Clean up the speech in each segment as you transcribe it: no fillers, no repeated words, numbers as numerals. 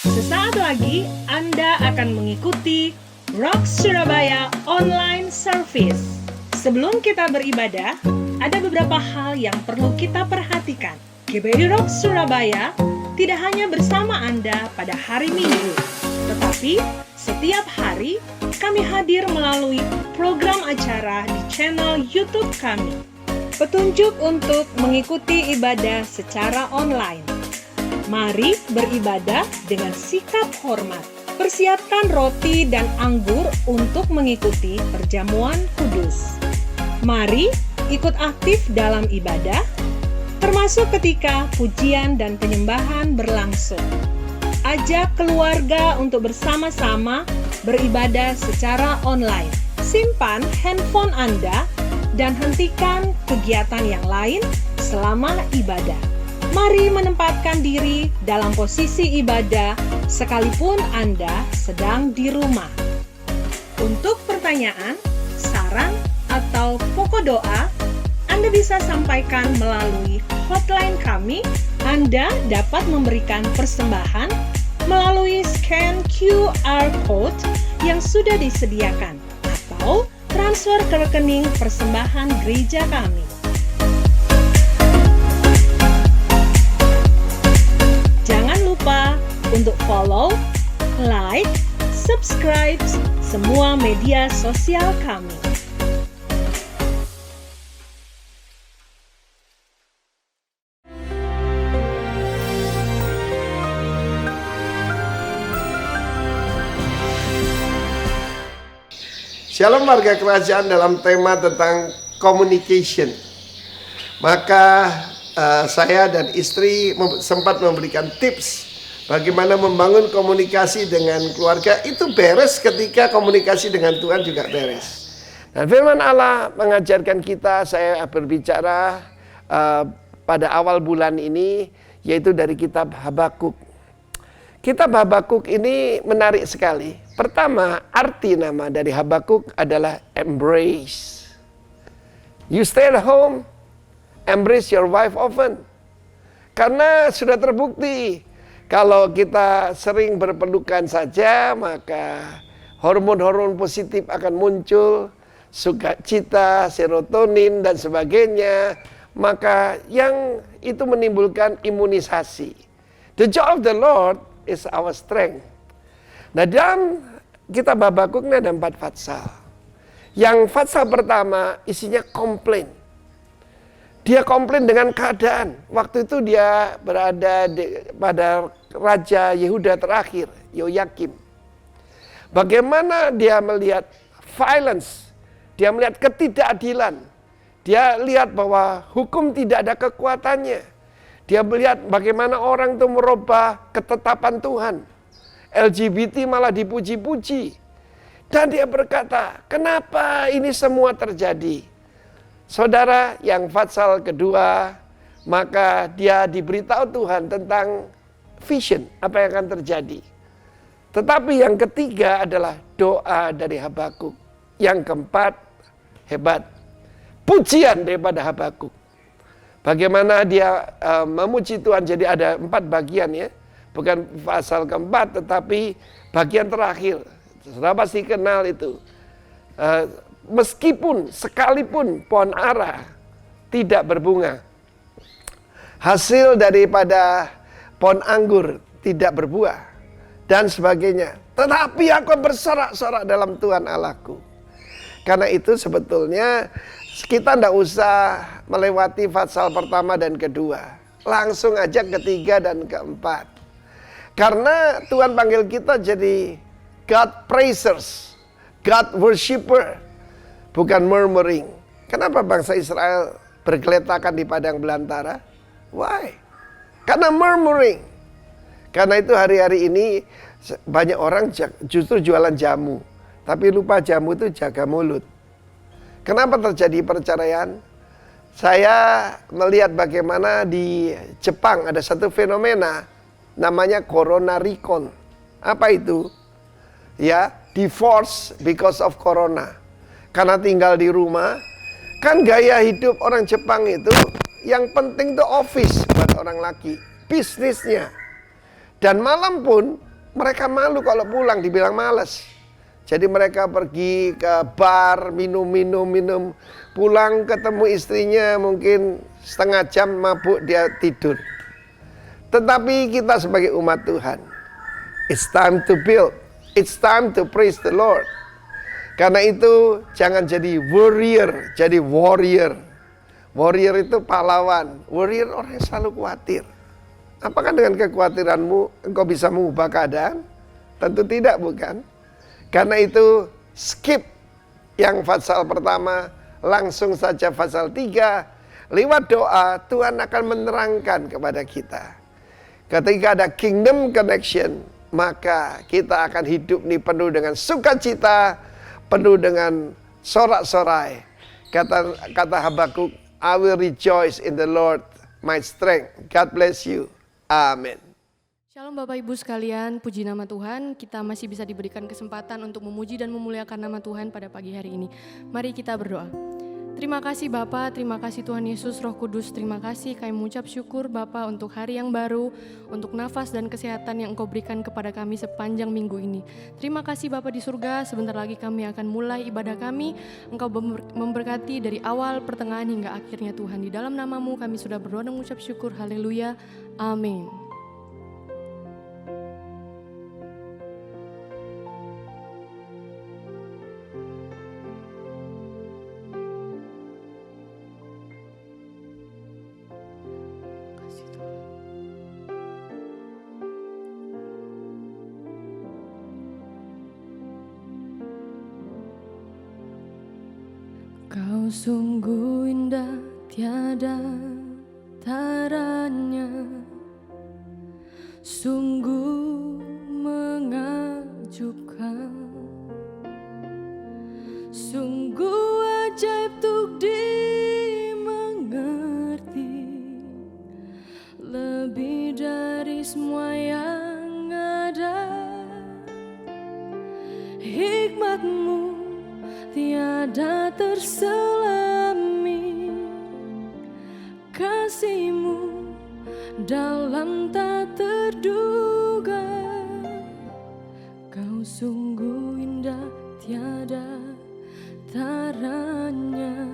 Sesaat lagi Anda akan mengikuti Rock Surabaya Online Service. Sebelum kita beribadah, ada beberapa hal yang perlu kita perhatikan. GBI Rock Surabaya tidak hanya bersama Anda pada hari Minggu, tetapi setiap hari kami hadir melalui program acara di channel YouTube kami. Petunjuk untuk mengikuti ibadah secara online. Mari beribadah dengan sikap hormat. Persiapkan roti dan anggur untuk mengikuti perjamuan kudus. Mari ikut aktif dalam ibadah, termasuk ketika pujian dan penyembahan berlangsung. Ajak keluarga untuk bersama-sama beribadah secara online. Simpan handphone Anda dan hentikan kegiatan yang lain selama ibadah. Mari menempatkan diri dalam posisi ibadah sekalipun Anda sedang di rumah. Untuk pertanyaan, saran, atau pokok doa, Anda bisa sampaikan melalui hotline kami. Anda dapat memberikan persembahan melalui scan QR code yang sudah disediakan atau transfer ke rekening persembahan gereja kami. Jangan lupa untuk follow, like, subscribe semua media sosial kami. Shalom warga kerajaan, dalam tema tentang communication. Maka saya dan istri sempat memberikan tips bagaimana membangun komunikasi dengan keluarga. Itu beres ketika komunikasi dengan Tuhan juga beres. Dan firman Allah mengajarkan kita, saya berbicara pada awal bulan ini, yaitu dari kitab Habakuk. Kitab Habakuk ini menarik sekali. Pertama, arti nama dari Habakuk adalah embrace. You stay at home, embrace your wife often. Karena sudah terbukti, kalau kita sering berpelukan saja, maka hormon-hormon positif akan muncul, sukacita, serotonin, dan sebagainya. Maka yang itu menimbulkan imunisasi. The joy of the Lord is our strength. Nah, dalam kitab Habakuk ini ada 4 fatsal. Yang fatsal pertama isinya komplain. Dia komplain dengan keadaan. Waktu itu dia berada pada Raja Yehuda terakhir, Yoyakim. Bagaimana dia melihat violence, dia melihat ketidakadilan. Dia lihat bahwa hukum tidak ada kekuatannya. Dia melihat bagaimana orang itu merubah ketetapan Tuhan. LGBT malah dipuji-puji. Dan dia berkata, kenapa ini semua terjadi? Saudara, yang fatsal kedua, maka dia diberitahu Tuhan tentang vision, apa yang akan terjadi. Tetapi yang ketiga adalah doa dari Habakuk. Yang keempat, hebat, pujian daripada Habakuk. Bagaimana dia memuji Tuhan, jadi ada 4 bagian ya. Bukan pasal keempat, tetapi bagian terakhir. Saudara pasti kenal itu. Meskipun sekalipun pohon ara tidak berbunga, hasil daripada pohon anggur tidak berbuah, dan sebagainya, tetapi aku bersorak-sorak dalam Tuhan Allahku. Karena itu sebetulnya kita tidak usah melewati fatsal pertama dan kedua. Langsung aja ketiga dan keempat. Karena Tuhan panggil kita jadi God praisers, God worshipper, bukan murmuring. Kenapa bangsa Israel bergeletakan di padang belantara? Why? Karena murmuring. Karena itu hari-hari ini banyak orang justru jualan jamu, tapi lupa jamu itu jaga mulut. Kenapa terjadi perceraian? Saya melihat bagaimana di Jepang ada satu fenomena namanya Corona Recon. Apa itu? Ya, divorce because of Corona. Karena tinggal di rumah. Kan gaya hidup orang Jepang itu, yang penting tuh office buat orang laki, bisnisnya. Dan malam pun mereka malu kalau pulang dibilang malas. Jadi mereka pergi ke bar, minum, pulang ketemu istrinya mungkin setengah jam mabuk dia tidur. Tetapi kita sebagai umat Tuhan, it's time to build, it's time to praise the Lord. Karena itu jangan jadi warrior, jadi warrior. Warrior itu pahlawan, warrior orang yang selalu khawatir. Apakah dengan kekhawatiranmu engkau bisa mengubah keadaan? Tentu tidak, bukan? Karena itu skip yang pasal pertama, langsung saja pasal 3. Lewat doa Tuhan akan menerangkan kepada kita. Ketika ada kingdom connection, maka kita akan hidup ini penuh dengan sukacita, penuh dengan sorak-sorai. Kata Habakuk, I will rejoice in the Lord, my strength. God bless you. Amin. Shalom Bapak Ibu sekalian, puji nama Tuhan. Kita masih bisa diberikan kesempatan untuk memuji dan memuliakan nama Tuhan pada pagi hari ini. Mari kita berdoa. Terima kasih Bapa, terima kasih Tuhan Yesus, Roh Kudus, terima kasih kami mengucap syukur Bapa untuk hari yang baru, untuk nafas dan kesehatan yang Engkau berikan kepada kami sepanjang minggu ini. Terima kasih Bapa di surga, sebentar lagi kami akan mulai ibadah kami. Engkau memberkati dari awal, pertengahan hingga akhirnya Tuhan. Di dalam nama-Mu kami sudah berdoa dan mengucap syukur, haleluya, amin. Kau sungguh indah, tiada taranya, sungguh menakjubkan, sungguh ajaib untuk dimengerti, lebih dari semua yang ada. Hikmat-Mu tiada terselami, kasih-Mu dalam tak terduga. Kau sungguh indah, tiada taranya,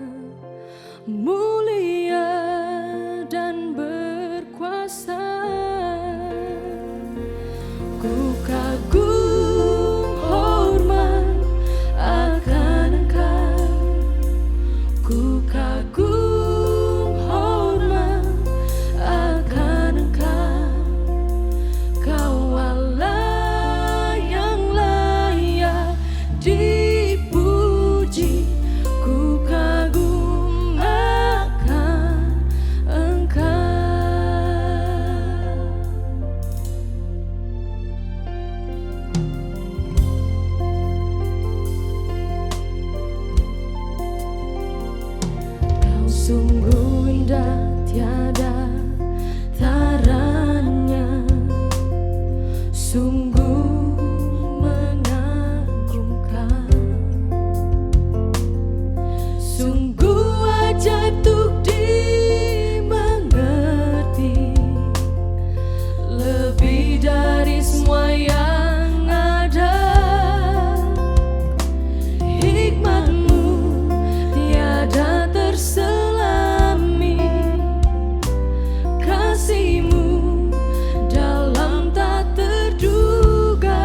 mulia dan berkuasa. Ku kagum hormat akan Engkau, ku kagum hormat akan Engkau. Kau Allah yang layak dipuji, ku kagum akan Engkau. Kau sungguh indah, tiada taranya, sungguh mengagumkan, sungguh ajaib untuk dimengerti, lebih dari semua yang ada. Hikmat-Mu tiada terselami, kasih-Mu dalam tak terduga.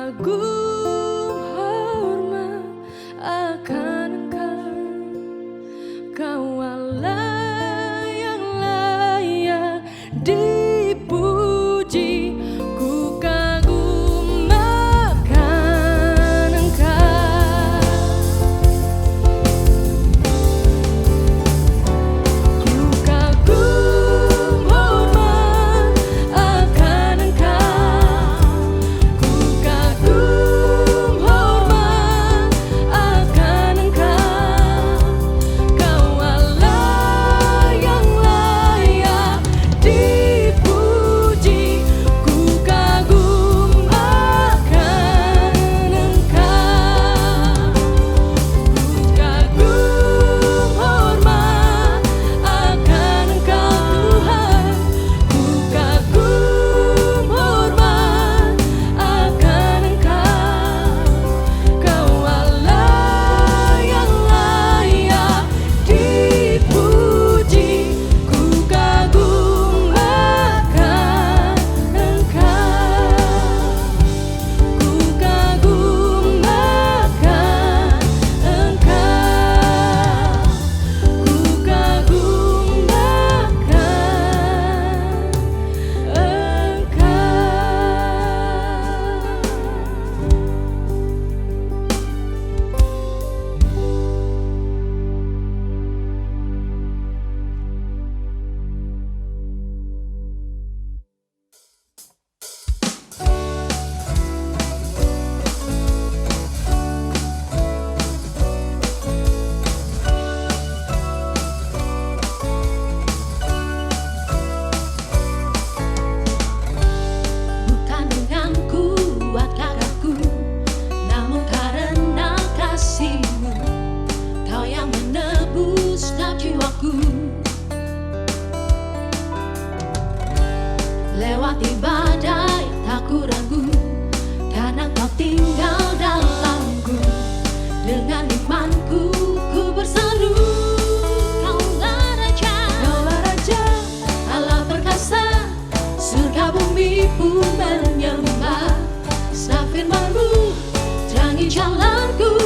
kagum hormat akan Engkau, Kau Allah yang layak dipuji. Ku kagum akan Engkau, ku kagum hormat akan Engkau, ku kagum hormat akan Engkau, Kau Allah yang layak dipuji. Ku kagum akan Engkau, ku kagum hormat akan Engkau Tuhan, ku kagum hormat akan Engkau, Kau Allah yang layak dipuji. Ku kagum akan Engkau, ku kagum akan Engkau, ku kagum Bukan dengan kuat gagahku, namun karena kasih-Mu, Kau yang menebus dalam jiwaku. Lewati badai tak ku ragu, karena Kau tinggal dalamku. Dengan imanku ku berseru, Kaulah Raja, Kaulah Raja, Allah perkasa, surga bumi pun menyembah. Sebab firman-Mu terangi jalanku,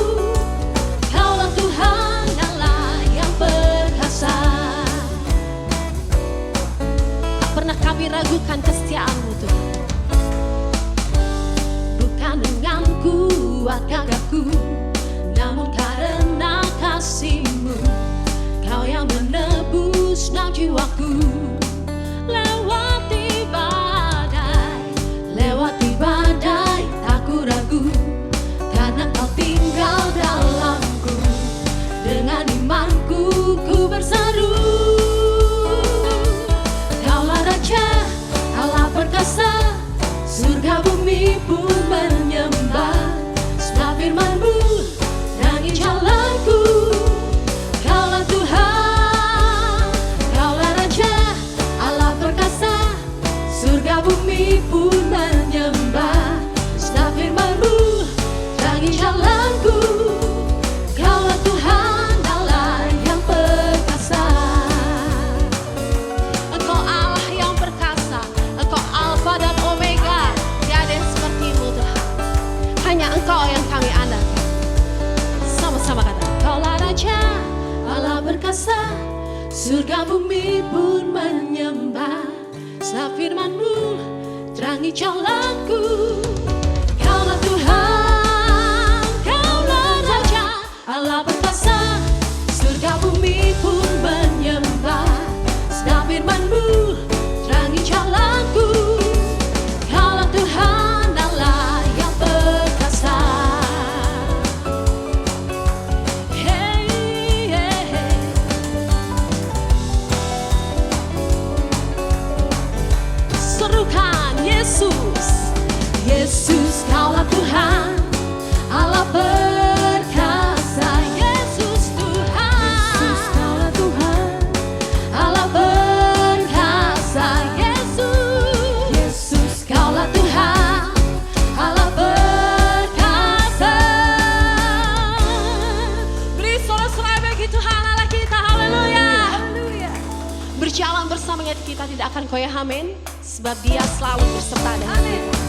Kaulah Tuhan Allah yang perkasa. Tak pernah kami ragukan kesetiaan-Mu Tuhan. Bukan dengan kuat gagahku, namun karena kasih-Mu, Kau yang menebus dalam jiwaku. Lewati badai tak ku ragu, karena Kau tinggal dalamku. Dengan imanku ku berseru, Kaulah Raja, Allah perkasa, surga bumi pun menyembah. Sebab firman-Mu terangi jalanku, Kaulah Tuhan, Kaulah Raja, Allah perkasa, surga bumi pun menyembah. Sebab firman-Mu terangi jalanku, Kaulah Tuhan Allah yang perkasa. Engkau Allah yang perkasa, Engkau Alfa dan Omega, tiada yang seperti-Mu Tuhan. Hanya Engkau yang kami andalkan. Sama-sama kata, Kaulah Raja, Allah perkasa, surga bumi pun menyembah. Sebab firman-Mu terangi jalanku, Kaulah Tuhan, Kaulah Raja, Allah perkasa, surga bumi pun menyembah. Sebab firman-Mu terangi jalanku, Kaulah Tuhan Allah yang perkasa. Hey, hey, hey. Serukan Yesus, Yesus Kaulah Tuhan, Allah perkasa. Yesus Tuhan, Yesus Kaulah Tuhan, Allah perkasa. Yesus Kaulah Tuhan, Allah perkasa. Beri sorak-sorai bagi Tuhan Allah kita, haleluya. Berjalan bersamanya kita tidak akan koyak, amin. Sebab Dia selalu berserta dengan kita.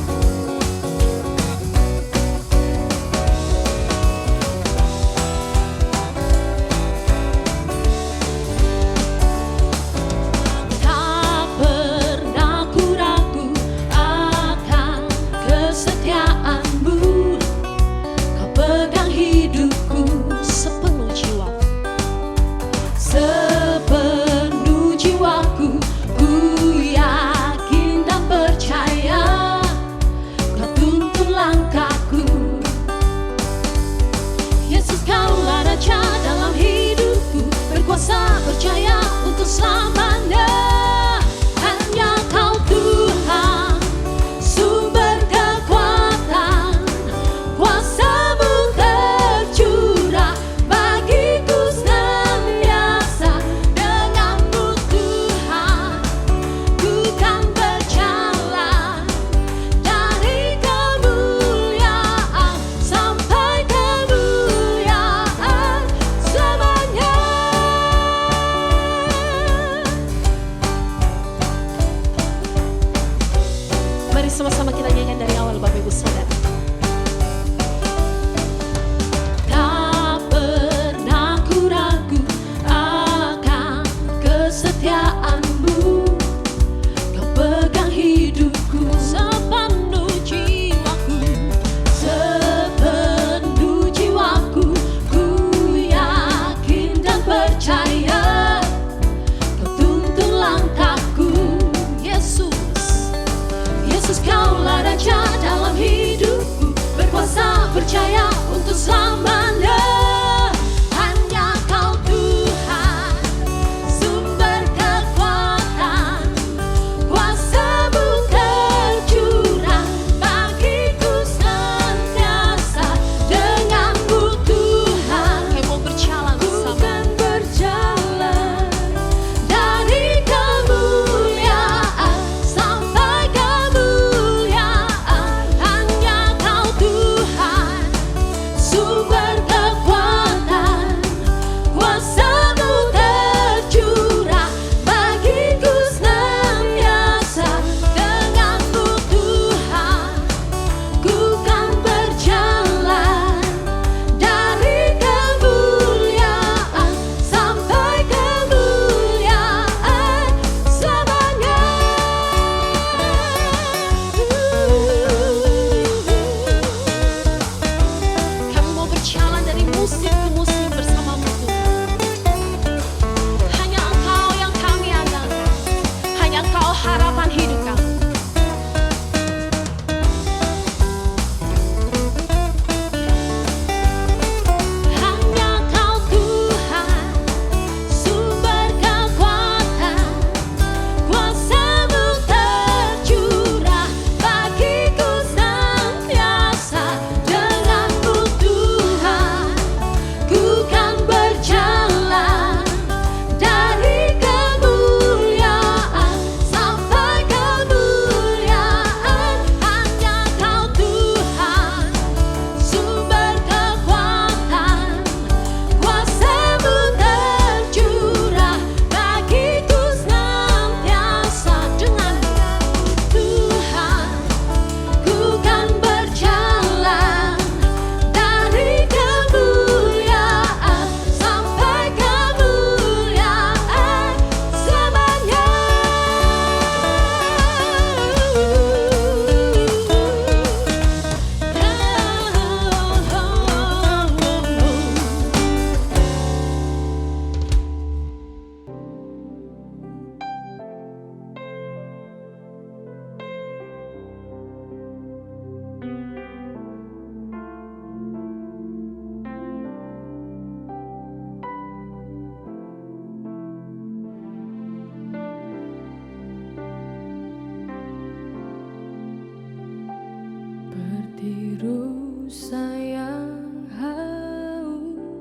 Seperti rusa yang haus,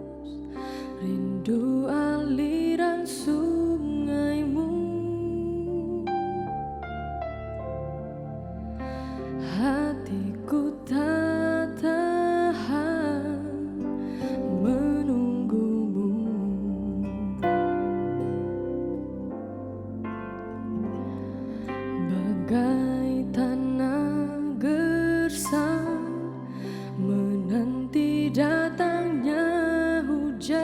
rindu aliran sungaimu. Hatiku tak tahan menunggumu. Bagai tanah gersang menanti datangnya hujan,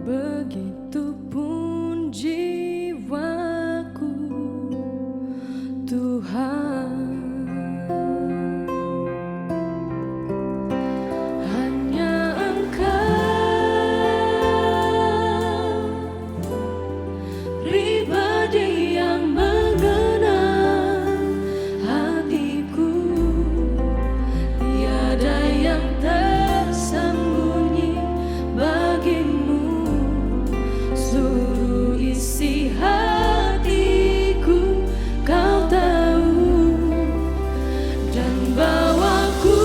begitupun jiwaku, Tuhan. Hanya Engkau, pribadi yang mengenal hatiku, tiada yang tersembunyi bagimu. Seluruh isi hatiku Kau tahu, dan bawaku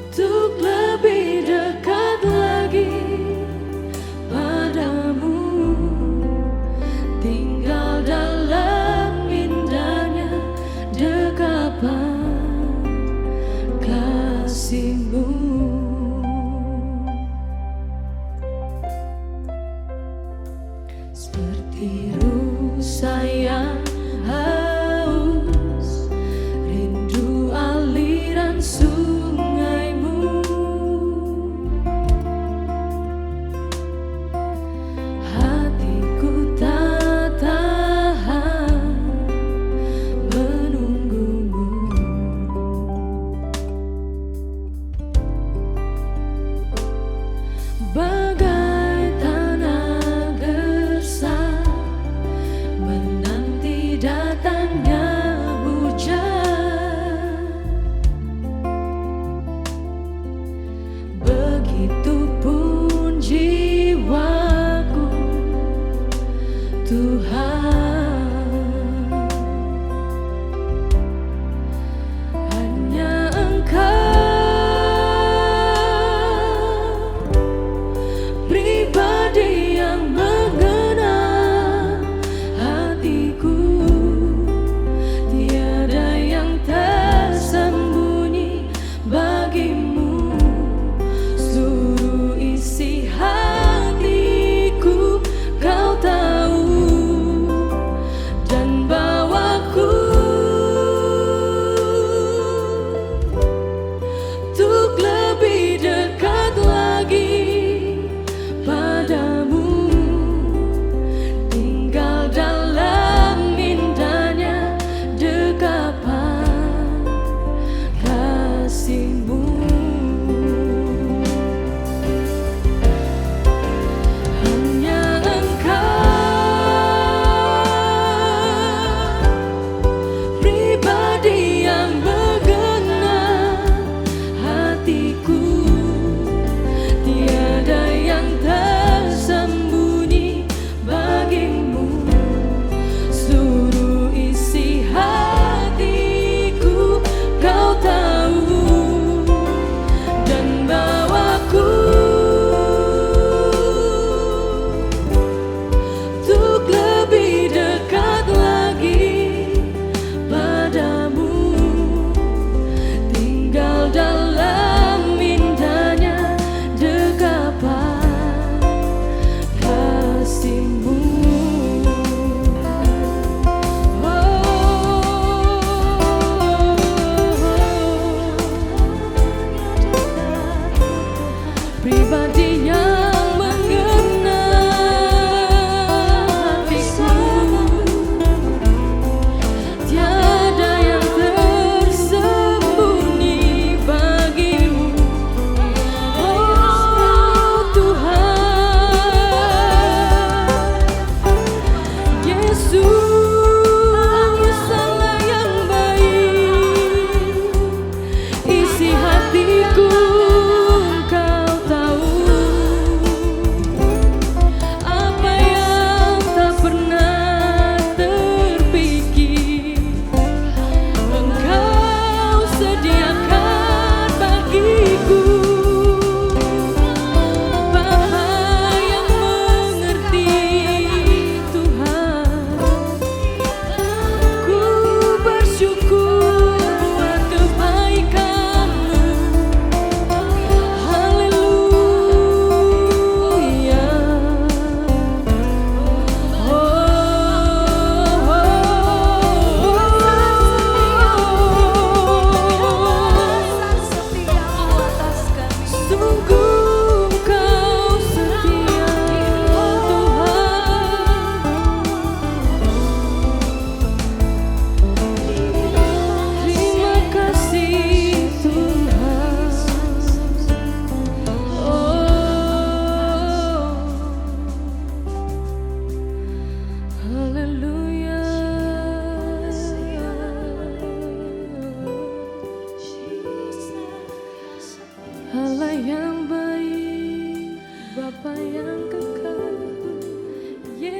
untuk lebih dekat lagi padamu, tinggal dalam indahnya dekapan kasih-Mu. Seperti rusa yang haus, rindu aliran sungaimu. Hatiku tak tahan menunggumu. Bagai tanah gersang menanti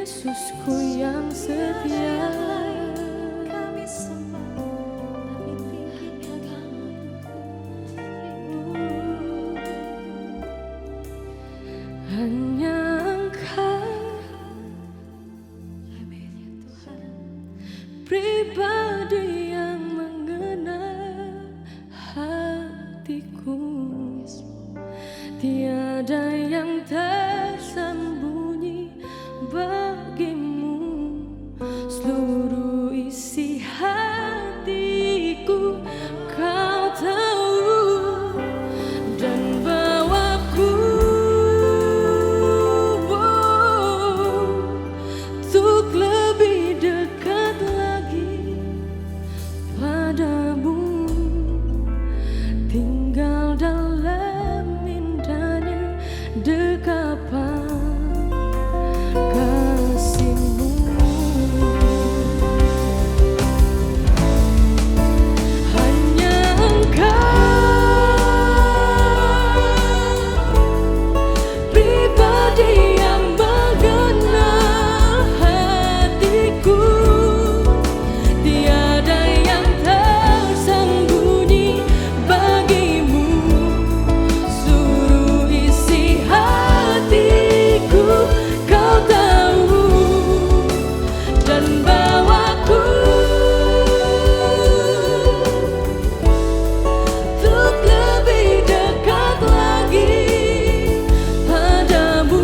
Yesusku yang setia. Kami sembah lebih tingginya Hanya Engkau pribadi yang mengenal hatiku. Tiada yang tersembunyi bagimu. Seluruh isi hatiku Kau tahu, dan bawaku untuk lebih dekat lagi padamu. Tinggal dalam indahnya dekapan kasih-Mu. Hanya Engkau pribadi yang mengenal hatiku. Tiada yang tersembunyi bagimu. Seluruh isi hatiku Kau tahu, dan bawaku untuk lebih dekat lagi padamu.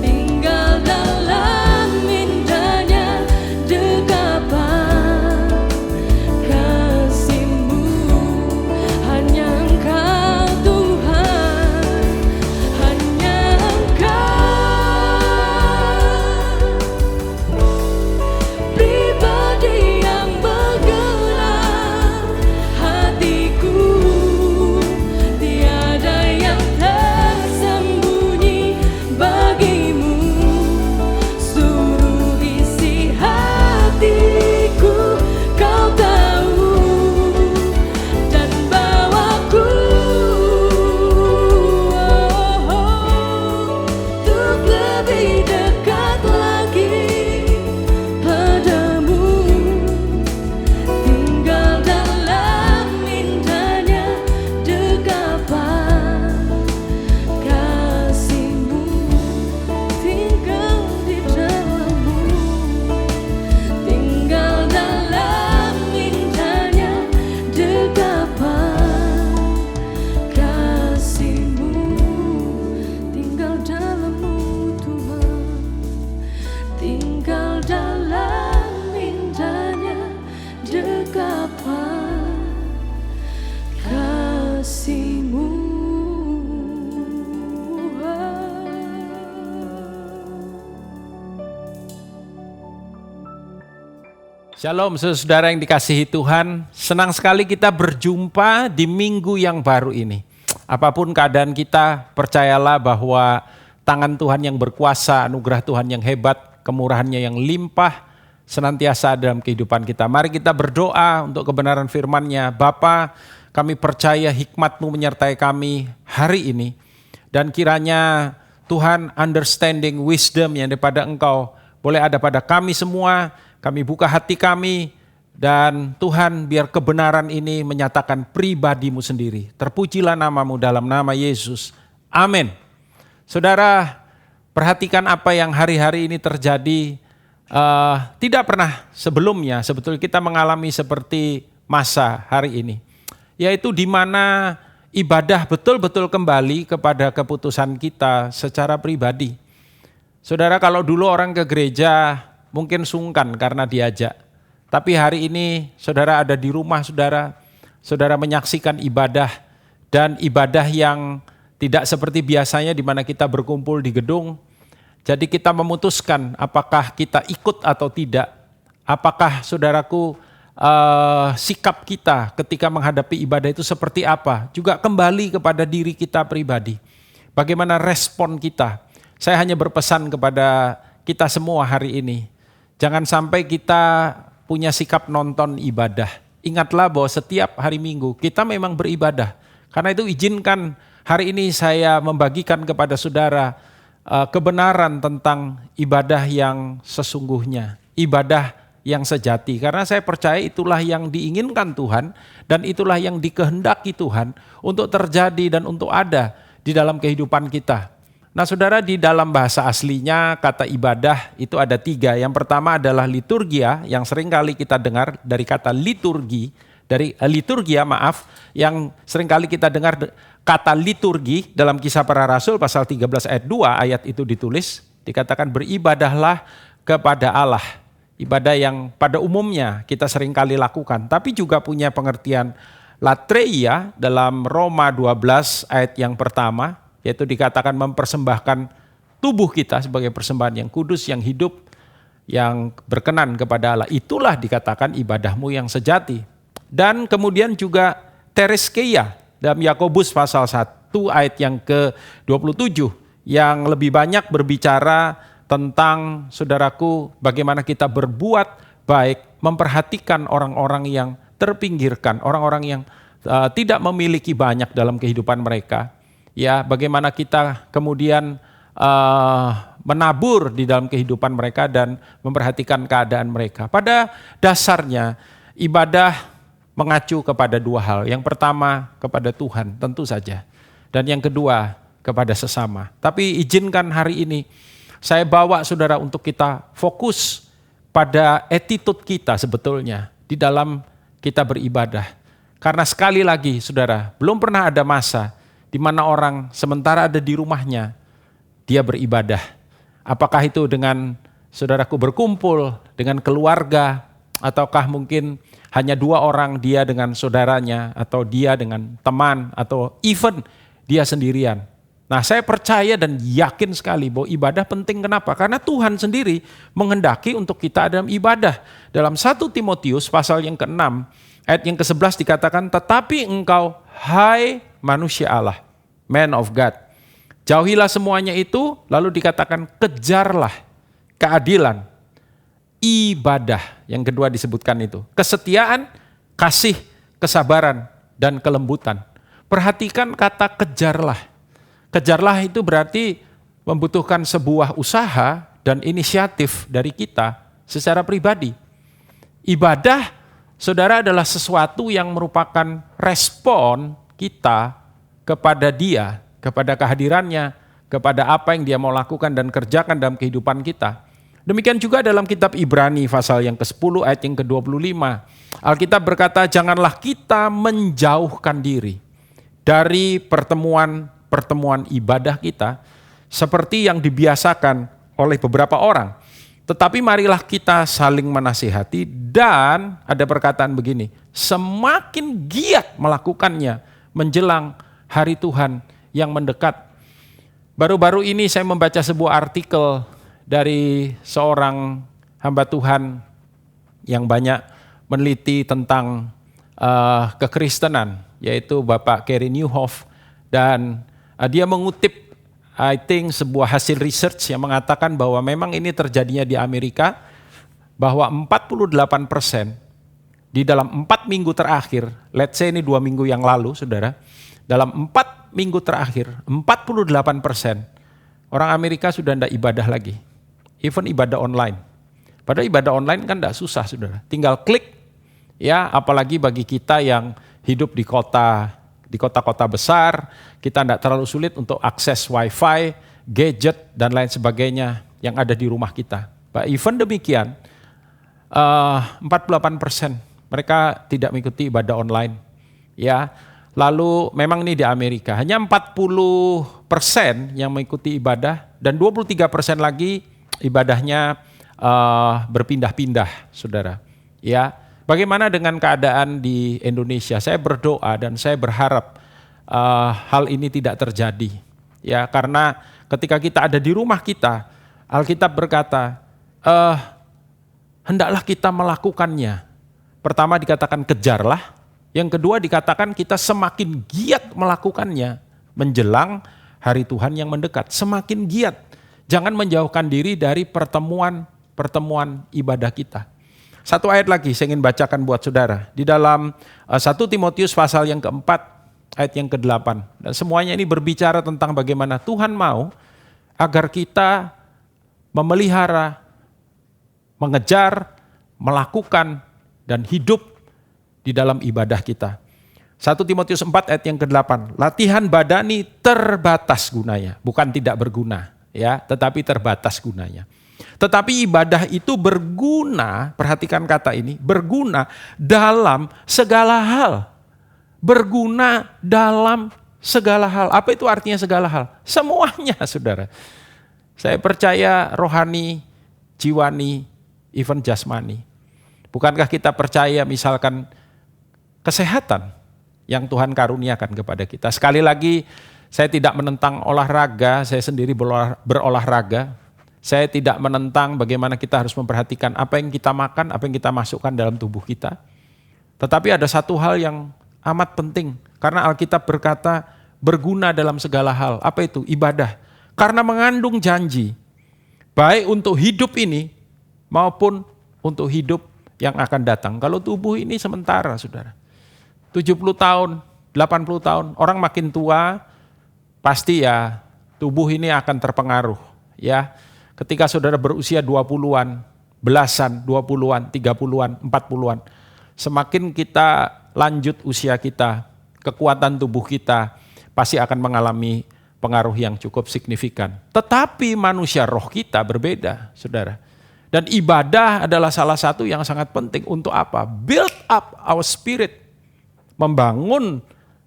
Tinggal dalam indahnya dekapan kasih-Mu. Hanya Engkau Tuhan, hanya Engkau pribadi yang mengenal hatiku. Tiada yang tersembunyi bagimu. Seluruh isi hatiku Kau tahu, dan bawaku untuk lebih dekat lagi padamu. Tinggal dalam indahnya dekapan kasih-Mu. Tinggal di dalam-Mu. Tinggal dalam indahnya dekapan kasih-Mu. Tinggal dalam-Mu Tuhan. Tinggal dalam indahnya dekapan kasih-Mu. Shalom saudara yang dikasihi Tuhan, senang sekali kita berjumpa di minggu yang baru ini. Apapun keadaan kita, percayalah bahwa tangan Tuhan yang berkuasa, anugerah Tuhan yang hebat, kemurahannya yang limpah, senantiasa ada dalam kehidupan kita. Mari kita berdoa untuk kebenaran firman-Nya. Bapa, kami percaya hikmat-Mu menyertai kami hari ini. Dan kiranya Tuhan understanding, wisdom yang daripada Engkau boleh ada pada kami semua. Kami buka hati kami, dan Tuhan biar kebenaran ini menyatakan pribadi-Mu sendiri. Terpujilah nama-Mu dalam nama Yesus. Amin. Saudara, perhatikan apa yang hari-hari ini terjadi. Tidak pernah sebelumnya sebetulnya kita mengalami seperti masa hari ini. Yaitu di mana ibadah betul-betul kembali kepada keputusan kita secara pribadi. Saudara, kalau dulu orang ke gereja mungkin sungkan karena diajak. Tapi hari ini saudara ada di rumah saudara menyaksikan ibadah, dan ibadah yang tidak seperti biasanya di mana kita berkumpul di gedung. Jadi kita memutuskan apakah kita ikut atau tidak. Apakah saudaraku sikap kita ketika menghadapi ibadah itu seperti apa. Juga kembali kepada diri kita pribadi. Bagaimana respon kita. Saya hanya berpesan kepada kita semua hari ini. Jangan sampai kita punya sikap nonton ibadah. Ingatlah bahwa setiap hari Minggu kita memang beribadah. Karena itu izinkan hari ini saya membagikan kepada saudara kebenaran tentang ibadah yang sesungguhnya, ibadah yang sejati. Karena saya percaya itulah yang diinginkan Tuhan dan itulah yang dikehendaki Tuhan untuk terjadi dan untuk ada di dalam kehidupan kita. Nah saudara, di dalam bahasa aslinya kata ibadah itu ada 3. Yang pertama adalah liturgia, yang seringkali kita dengar dari kata liturgia, yang seringkali kita dengar kata liturgi dalam Kisah Para Rasul pasal 13 ayat 2, ayat itu ditulis, dikatakan beribadahlah kepada Allah. Ibadah yang pada umumnya kita seringkali lakukan, tapi juga punya pengertian latreia dalam Roma 12 ayat yang pertama, yaitu dikatakan mempersembahkan tubuh kita sebagai persembahan yang kudus, yang hidup, yang berkenan kepada Allah. Itulah dikatakan ibadahmu yang sejati. Dan kemudian juga tereskeia dalam Yakobus pasal 1 ayat yang ke-27 yang lebih banyak berbicara tentang, saudaraku, bagaimana kita berbuat baik, memperhatikan orang-orang yang terpinggirkan, orang-orang yang tidak memiliki banyak dalam kehidupan mereka. Ya, bagaimana kita kemudian menabur di dalam kehidupan mereka dan memperhatikan keadaan mereka. Pada dasarnya ibadah mengacu kepada 2 hal. Yang pertama kepada Tuhan tentu saja. Dan yang kedua kepada sesama. Tapi izinkan hari ini saya bawa saudara untuk kita fokus pada attitude kita sebetulnya di dalam kita beribadah. Karena sekali lagi saudara, belum pernah ada masa di mana orang sementara ada di rumahnya, dia beribadah. Apakah itu dengan saudaraku berkumpul, dengan keluarga, ataukah mungkin hanya 2 orang, dia dengan saudaranya, atau dia dengan teman, atau even dia sendirian. Nah saya percaya dan yakin sekali bahwa ibadah penting. Kenapa? Karena Tuhan sendiri menghendaki untuk kita dalam ibadah. Dalam 1 Timotius pasal yang ke-6 ayat yang ke-11 dikatakan, tetapi engkau hai manusia Allah, man of God, jauhilah semuanya itu, lalu dikatakan kejarlah keadilan, ibadah, yang kedua disebutkan itu, kesetiaan, kasih, kesabaran, dan kelembutan. Perhatikan kata kejarlah. Kejarlah itu berarti membutuhkan sebuah usaha dan inisiatif dari kita secara pribadi. Ibadah, saudara, adalah sesuatu yang merupakan respon kita kepada Dia, kepada kehadirannya, kepada apa yang Dia mau lakukan dan kerjakan dalam kehidupan kita. Demikian juga dalam kitab Ibrani pasal yang ke-10 ayat yang ke-25. Alkitab berkata, janganlah kita menjauhkan diri dari pertemuan ibadah kita seperti yang dibiasakan oleh beberapa orang. Tetapi marilah kita saling menasihati, dan ada perkataan begini, semakin giat melakukannya menjelang hari Tuhan yang mendekat. Baru-baru ini saya membaca sebuah artikel dari seorang hamba Tuhan yang banyak meneliti tentang kekristenan, yaitu Bapak Carey Nieuwhof, dan dia mengutip sebuah hasil research yang mengatakan bahwa memang ini terjadinya di Amerika, bahwa 48% di dalam 4 minggu terakhir, let's say ini 2 minggu yang lalu saudara, dalam 4 minggu terakhir 48% orang Amerika sudah tidak ibadah lagi, even ibadah online. Padahal ibadah online kan tidak susah saudara, tinggal klik ya, apalagi bagi kita yang hidup di kota-kota besar, kita tidak terlalu sulit untuk akses wifi, gadget, dan lain sebagainya yang ada di rumah kita. Even demikian, 48% mereka tidak mengikuti ibadah online. Ya, lalu memang ini di Amerika, hanya 40% yang mengikuti ibadah, dan 23% lagi ibadahnya berpindah-pindah, saudara. Ya, bagaimana dengan keadaan di Indonesia? Saya berdoa dan saya berharap hal ini tidak terjadi. Ya, karena ketika kita ada di rumah kita, Alkitab berkata, hendaklah kita melakukannya. Pertama dikatakan kejarlah, yang kedua dikatakan kita semakin giat melakukannya menjelang hari Tuhan yang mendekat. Semakin giat, jangan menjauhkan diri dari pertemuan ibadah kita. 1 ayat lagi saya ingin bacakan buat saudara. Di dalam 1 Timotius pasal yang ke-4 ayat yang ke-8. Dan semuanya ini berbicara tentang bagaimana Tuhan mau agar kita memelihara, mengejar, melakukan, dan hidup di dalam ibadah kita. 1 Timotius 4 ayat yang ke-8, latihan badani terbatas gunanya, bukan tidak berguna, ya, tetapi terbatas gunanya. Tetapi ibadah itu berguna, perhatikan kata ini, berguna dalam segala hal. Berguna dalam segala hal. Apa itu artinya segala hal? Semuanya, saudara. Saya percaya rohani, jiwani, even jasmani. Bukankah kita percaya misalkan kesehatan yang Tuhan karuniakan kepada kita? Sekali lagi, saya tidak menentang olahraga, saya sendiri berolahraga. Saya tidak menentang bagaimana kita harus memperhatikan apa yang kita makan, apa yang kita masukkan dalam tubuh kita. Tetapi ada satu hal yang amat penting, karena Alkitab berkata berguna dalam segala hal. Apa itu? Ibadah. Karena mengandung janji, baik untuk hidup ini maupun untuk hidup yang akan datang. Kalau tubuh ini sementara, saudara. 70 tahun, 80 tahun, orang makin tua, pasti ya tubuh ini akan terpengaruh. Ya, ketika saudara berusia 20-an, belasan, 20-an, 30-an, 40-an, semakin kita lanjut usia kita, kekuatan tubuh kita pasti akan mengalami pengaruh yang cukup signifikan. Tetapi manusia roh kita berbeda, saudara. Dan ibadah adalah salah satu yang sangat penting untuk apa? Build up our spirit. Membangun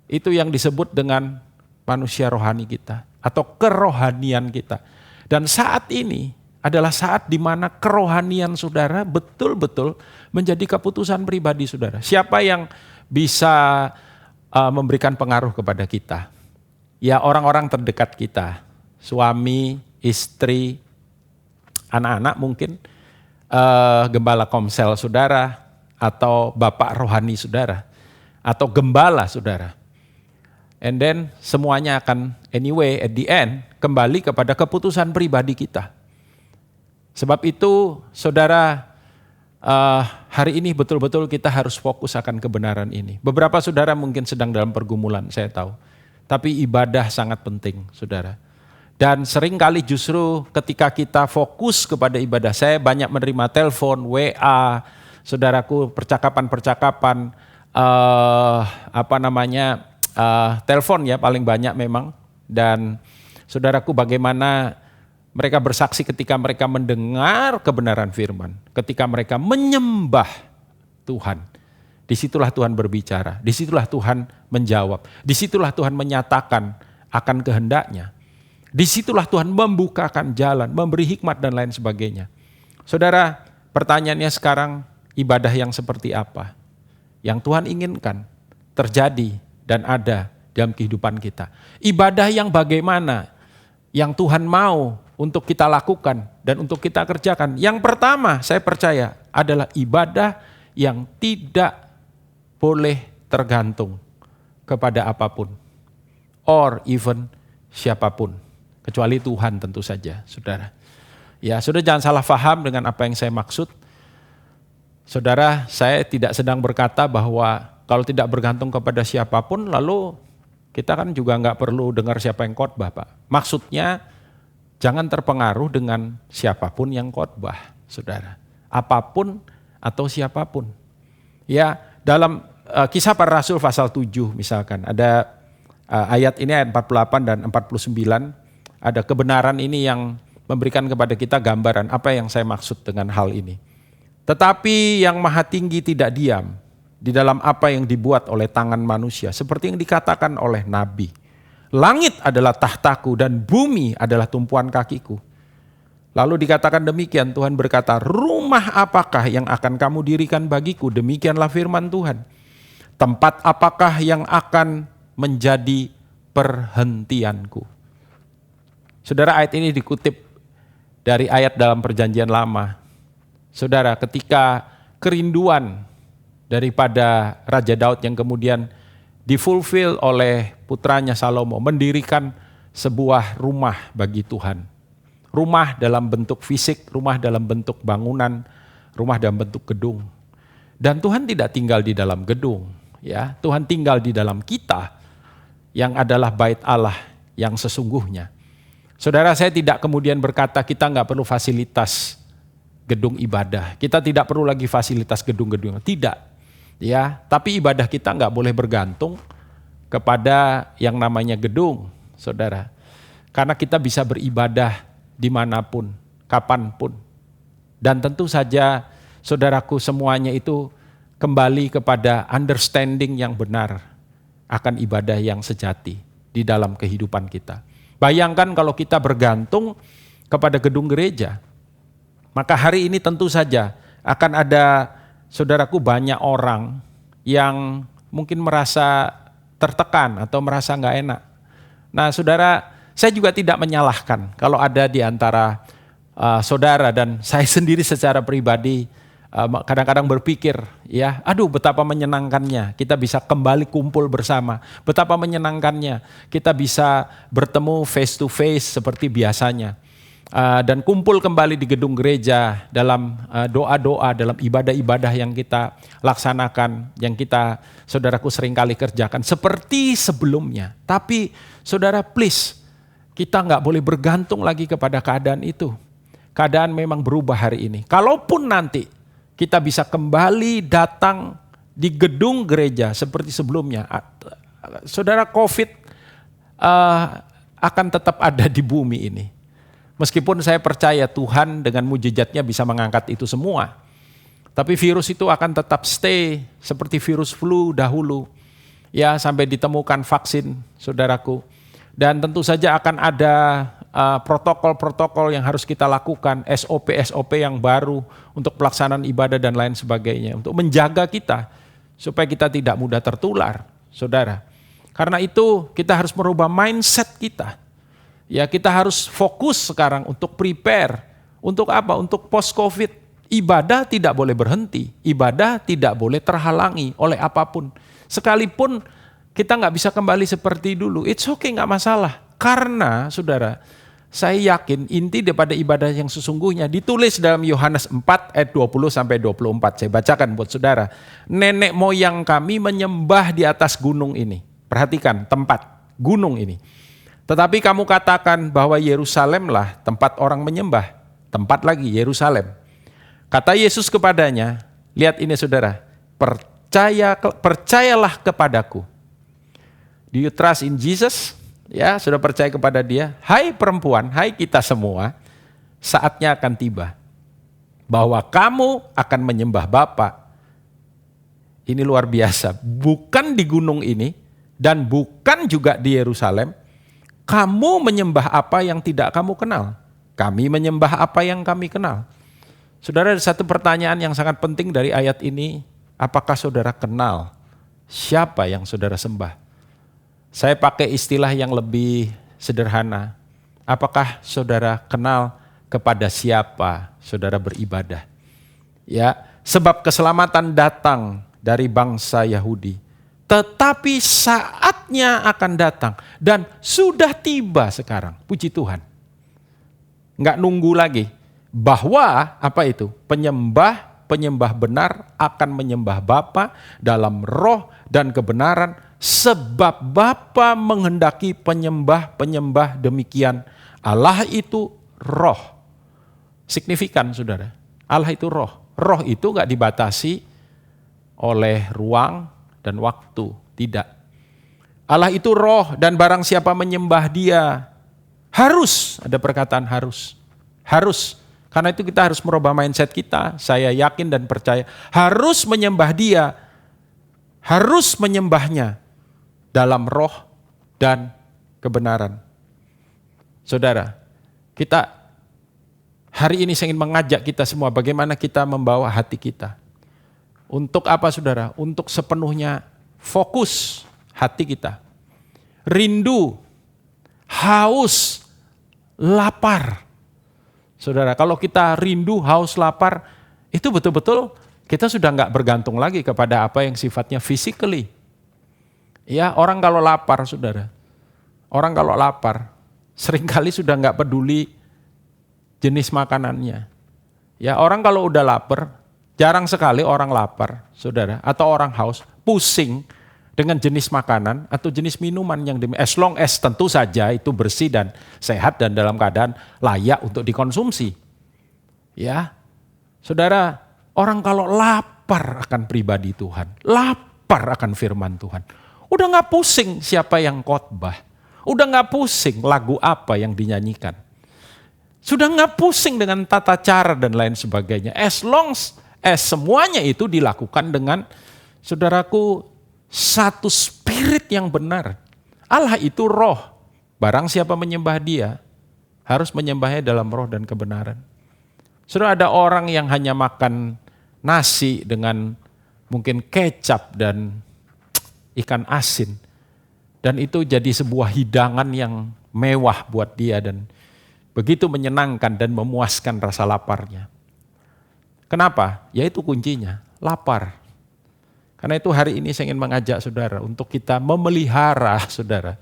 itu yang disebut dengan manusia rohani kita atau kerohanian kita. Dan saat ini adalah saat di mana kerohanian saudara betul-betul menjadi keputusan pribadi saudara. Siapa yang bisa memberikan pengaruh kepada kita? Ya orang-orang terdekat kita, suami, istri, anak-anak mungkin, gembala komsel saudara, atau bapak rohani saudara, atau gembala saudara. And then semuanya akan anyway at the end kembali kepada keputusan pribadi kita. Sebab itu saudara, hari ini betul-betul kita harus fokus akan kebenaran ini. Beberapa saudara mungkin sedang dalam pergumulan, saya tahu. Tapi ibadah sangat penting, saudara. Dan seringkali justru ketika kita fokus kepada ibadah, saya banyak menerima telepon, WA, saudaraku, percakapan-percakapan, telepon ya paling banyak memang. Dan saudaraku, bagaimana mereka bersaksi ketika mereka mendengar kebenaran firman, ketika mereka menyembah Tuhan. Disitulah Tuhan berbicara, disitulah Tuhan menjawab, disitulah Tuhan menyatakan akan kehendaknya. Disitulah Tuhan membukakan jalan, memberi hikmat dan lain sebagainya. Saudara, pertanyaannya sekarang, ibadah yang seperti apa yang Tuhan inginkan terjadi dan ada dalam kehidupan kita? Ibadah yang bagaimana yang Tuhan mau untuk kita lakukan dan untuk kita kerjakan? Yang pertama saya percaya adalah ibadah yang tidak boleh tergantung kepada apapun or even siapapun, kecuali Tuhan tentu saja, saudara. Ya, saudara jangan salah paham dengan apa yang saya maksud. Saudara, saya tidak sedang berkata bahwa kalau tidak bergantung kepada siapapun, lalu kita kan juga nggak perlu dengar siapa yang khotbah, Pak. Maksudnya jangan terpengaruh dengan siapapun yang khotbah, saudara. Apapun atau siapapun. Ya, dalam Kisah Para Rasul pasal 7 misalkan, ada ayat ini ayat 48 dan 49, ada kebenaran ini yang memberikan kepada kita gambaran apa yang saya maksud dengan hal ini. Tetapi yang Maha Tinggi tidak diam di dalam apa yang dibuat oleh tangan manusia, seperti yang dikatakan oleh Nabi. Langit adalah tahtaku dan bumi adalah tumpuan kakiku. Lalu dikatakan demikian, Tuhan berkata, rumah apakah yang akan kamu dirikan bagiku? Demikianlah firman Tuhan. Tempat apakah yang akan menjadi perhentianku? Saudara, ayat ini dikutip dari ayat dalam Perjanjian Lama. Saudara, ketika kerinduan daripada Raja Daud yang kemudian difulfill oleh putranya Salomo, mendirikan sebuah rumah bagi Tuhan. Rumah dalam bentuk fisik, rumah dalam bentuk bangunan, rumah dalam bentuk gedung. Dan Tuhan tidak tinggal di dalam gedung, ya. Tuhan tinggal di dalam kita yang adalah bait Allah yang sesungguhnya. Saudara, saya tidak kemudian berkata kita nggak perlu fasilitas gedung ibadah. Kita tidak perlu lagi fasilitas gedung-gedung. Tidak. Ya, tapi ibadah kita nggak boleh bergantung kepada yang namanya gedung, saudara. Karena kita bisa beribadah dimanapun, kapanpun. Dan tentu saja, saudaraku, semuanya itu kembali kepada understanding yang benar akan ibadah yang sejati di dalam kehidupan kita. Bayangkan kalau kita bergantung kepada gedung gereja, maka hari ini tentu saja akan ada, saudaraku, banyak orang yang mungkin merasa tertekan atau merasa nggak enak. Nah, saudara, saya juga tidak menyalahkan kalau ada di antara saudara dan saya sendiri secara pribadi kadang-kadang berpikir, ya, aduh betapa menyenangkannya kita bisa kembali kumpul bersama, betapa menyenangkannya kita bisa bertemu face to face seperti biasanya. Dan kumpul kembali di gedung gereja dalam doa-doa, dalam ibadah-ibadah yang kita laksanakan, yang kita, saudaraku, seringkali kerjakan seperti sebelumnya. Tapi saudara, please, kita nggak boleh bergantung lagi kepada keadaan itu. Keadaan memang berubah hari ini. Kalaupun nanti kita bisa kembali datang di gedung gereja seperti sebelumnya, saudara, COVID akan tetap ada di bumi ini. Meskipun saya percaya Tuhan dengan mujizatnya bisa mengangkat itu semua. Tapi virus itu akan tetap stay seperti virus flu dahulu. Ya, sampai ditemukan vaksin, saudaraku. Dan tentu saja akan ada protokol-protokol yang harus kita lakukan, SOP-SOP yang baru untuk pelaksanaan ibadah dan lain sebagainya. Untuk menjaga kita, supaya kita tidak mudah tertular, saudara. Karena itu kita harus merubah mindset kita. Ya, kita harus fokus sekarang untuk prepare. Untuk apa? Untuk post-COVID. Ibadah tidak boleh berhenti. Ibadah tidak boleh terhalangi oleh apapun. Sekalipun kita nggak bisa kembali seperti dulu, it's okay, nggak masalah. Karena, saudara, saya yakin inti daripada ibadah yang sesungguhnya ditulis dalam Yohanes 4 ayat 20-24. Saya bacakan buat saudara. Nenek moyang kami menyembah di atas gunung ini. Perhatikan tempat, gunung ini. Tetapi kamu katakan bahwa Yerusalemlah tempat orang menyembah. Tempat lagi, Yerusalem. Kata Yesus kepadanya, lihat ini saudara, percayalah kepadaku. Do you trust in Jesus? Ya, sudah percaya kepada dia. Hai perempuan, hai kita semua, saatnya akan tiba bahwa kamu akan menyembah Bapa. Ini luar biasa. Bukan di gunung ini dan bukan juga di Yerusalem. Kamu menyembah apa yang tidak kamu kenal. Kami menyembah apa yang kami kenal. Saudara, ada satu pertanyaan yang sangat penting dari ayat ini. Apakah saudara kenal siapa yang saudara sembah? Saya pakai istilah yang lebih sederhana. Apakah saudara kenal kepada siapa saudara beribadah? Ya, sebab keselamatan datang dari bangsa Yahudi. Tetapi saatnya akan datang dan sudah tiba sekarang. Puji Tuhan. Enggak nunggu lagi. Bahwa apa itu? Penyembah benar akan menyembah Bapa dalam roh dan kebenaran. Sebab Bapa menghendaki penyembah demikian. Allah itu roh. Signifikan, saudara. Allah itu roh. Roh itu gak dibatasi oleh ruang dan waktu. Tidak. Allah itu roh dan barang siapa menyembah dia. Harus, ada perkataan harus. Harus. Karena itu kita harus merubah mindset kita. Saya yakin dan percaya. Harus menyembah dia. Harus menyembahnya. Dalam roh dan kebenaran. Saudara, kita hari ini saya ingin mengajak kita semua bagaimana kita membawa hati kita. Untuk apa, saudara? Untuk sepenuhnya fokus hati kita. Rindu, haus, lapar. Saudara, kalau kita rindu, haus, lapar, itu betul-betul kita sudah nggak bergantung lagi kepada apa yang sifatnya physically. Ya, orang kalau lapar, saudara, orang kalau lapar, seringkali sudah nggak peduli jenis makanannya. Ya, orang kalau udah lapar, jarang sekali orang lapar, saudara, atau orang haus, pusing, dengan jenis makanan atau jenis minuman yang as long as tentu saja itu bersih dan sehat dan dalam keadaan layak untuk dikonsumsi. Ya, saudara, orang kalau lapar akan pribadi Tuhan, lapar akan firman Tuhan, udah gak pusing siapa yang khotbah, udah gak pusing lagu apa yang dinyanyikan, sudah gak pusing dengan tata cara dan lain sebagainya. As long as semuanya itu dilakukan dengan, saudaraku, satu spirit yang benar. Allah itu roh. Barang siapa menyembah dia, harus menyembahnya dalam roh dan kebenaran. Saudara, ada orang yang hanya makan nasi dengan mungkin kecap dan ikan asin. Dan itu jadi sebuah hidangan yang mewah buat dia dan begitu menyenangkan dan memuaskan rasa laparnya. Kenapa? Ya itu kuncinya, lapar. Karena itu hari ini saya ingin mengajak saudara untuk kita memelihara saudara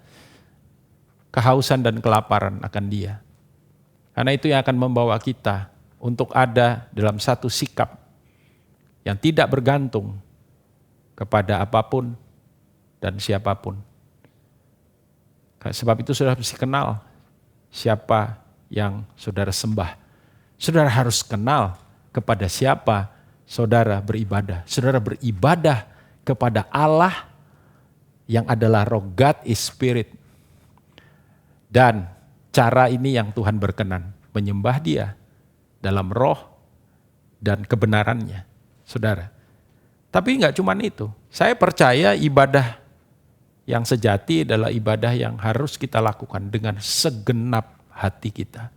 kehausan dan kelaparan akan dia. Karena itu yang akan membawa kita untuk ada dalam satu sikap yang tidak bergantung kepada apapun dan siapapun. Sebab itu saudara mesti kenal siapa yang saudara sembah. Saudara harus kenal kepada siapa saudara beribadah. Saudara beribadah kepada Allah yang adalah roh, God is Spirit. Dan cara ini yang Tuhan berkenan, menyembah dia dalam roh dan kebenarannya, saudara. Tapi enggak cuma itu, saya percaya ibadah yang sejati adalah ibadah yang harus kita lakukan dengan segenap hati kita.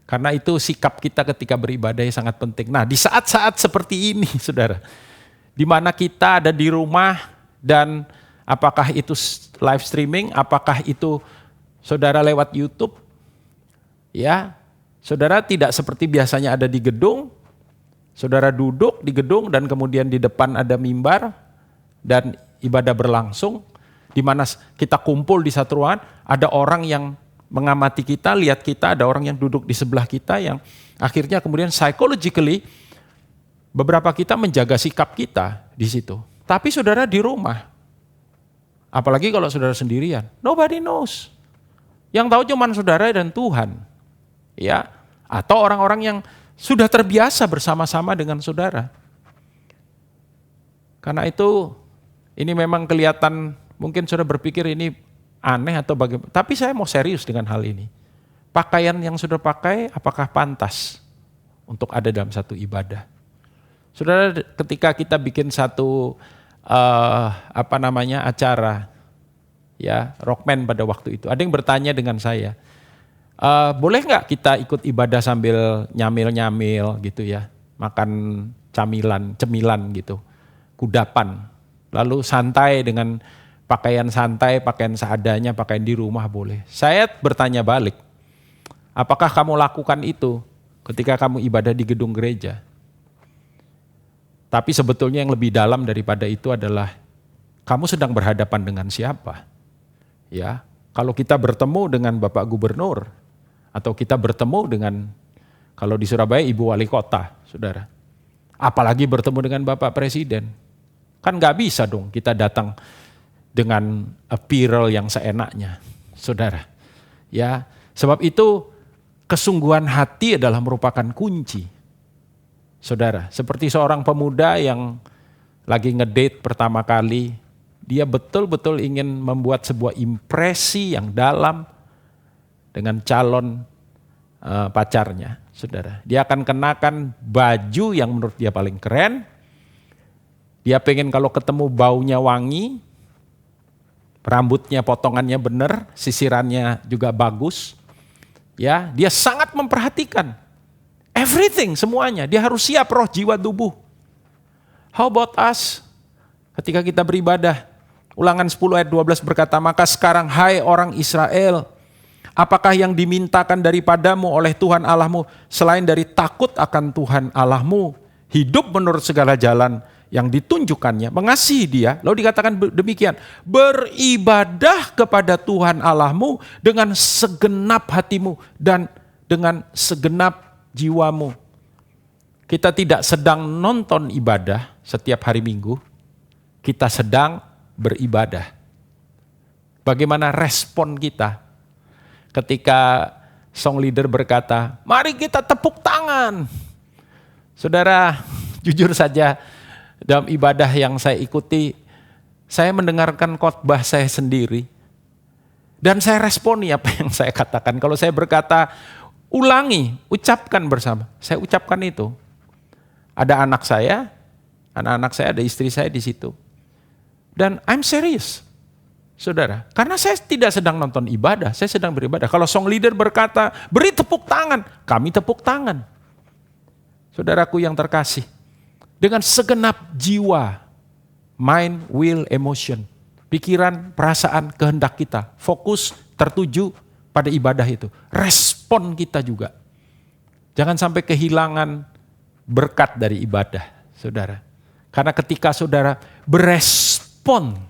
Karena itu sikap kita ketika beribadah sangat penting. Nah, di saat-saat seperti ini, saudara, di mana kita ada di rumah dan apakah itu live streaming, apakah itu saudara lewat YouTube, ya, saudara tidak seperti biasanya ada di gedung, saudara duduk di gedung dan kemudian di depan ada mimbar dan ibadah berlangsung, di mana kita kumpul di satu ruangan, ada orang yang mengamati kita, lihat kita, ada orang yang duduk di sebelah kita yang akhirnya kemudian psychologically beberapa kita menjaga sikap kita di situ. Tapi saudara di rumah, apalagi kalau saudara sendirian, nobody knows. Yang tahu cuma saudara dan Tuhan. Ya, atau orang-orang yang sudah terbiasa bersama-sama dengan saudara. Karena itu ini memang kelihatan, mungkin saudara berpikir ini aneh atau bagaimana. Tapi saya mau serius dengan hal ini. Pakaian yang saudara pakai apakah pantas untuk ada dalam satu ibadah? Saudara, ketika kita bikin satu acara, ya Rockman pada waktu itu, ada yang bertanya dengan saya, boleh nggak kita ikut ibadah sambil nyamil-nyamil gitu ya, makan cemilan gitu, kudapan, lalu santai dengan pakaian santai, pakaian seadanya, pakaian di rumah boleh. Saya bertanya balik, apakah kamu lakukan itu ketika kamu ibadah di gedung gereja? Tapi sebetulnya yang lebih dalam daripada itu adalah kamu sedang berhadapan dengan siapa? Ya, kalau kita bertemu dengan Bapak Gubernur atau kita bertemu dengan, kalau di Surabaya, Ibu Wali Kota, saudara. Apalagi bertemu dengan Bapak Presiden. Kan nggak bisa dong kita datang dengan apparel yang seenaknya, saudara. Ya, sebab itu kesungguhan hati adalah merupakan kunci. Saudara, seperti seorang pemuda yang lagi ngedate pertama kali, dia betul-betul ingin membuat sebuah impresi yang dalam dengan calon pacarnya, saudara. Dia akan kenakan baju yang menurut dia paling keren. Dia pengen kalau ketemu baunya wangi, rambutnya potongannya benar, sisirannya juga bagus. Ya, dia sangat memperhatikan. Everything, semuanya. Dia harus siap roh, jiwa, tubuh. How about us? Ketika kita beribadah. Ulangan 10 ayat 12 berkata, maka sekarang hai orang Israel, apakah yang dimintakan daripadamu oleh Tuhan Allahmu selain dari takut akan Tuhan Allahmu, hidup menurut segala jalan yang ditunjukkannya, mengasihi dia. Lalu dikatakan demikian, beribadah kepada Tuhan Allahmu dengan segenap hatimu dan dengan segenap jiwamu. Kita tidak sedang nonton ibadah setiap hari Minggu, kita sedang beribadah. Bagaimana respon kita ketika song leader berkata, mari kita tepuk tangan. Saudara, jujur saja dalam ibadah yang saya ikuti, saya mendengarkan khotbah saya sendiri. Dan saya responi apa yang saya katakan. Kalau saya berkata, ulangi, ucapkan bersama. Saya ucapkan itu. Ada anak-anak saya, ada istri saya di situ. Dan I'm serious. Saudara, karena saya tidak sedang nonton ibadah, saya sedang beribadah. Kalau song leader berkata, beri tepuk tangan, kami tepuk tangan. Saudaraku yang terkasih, dengan segenap jiwa, mind, will, emotion, pikiran, perasaan, kehendak kita, fokus, tertuju pada ibadah itu. Respon kita juga. Jangan sampai kehilangan berkat dari ibadah, saudara. Karena ketika saudara berespon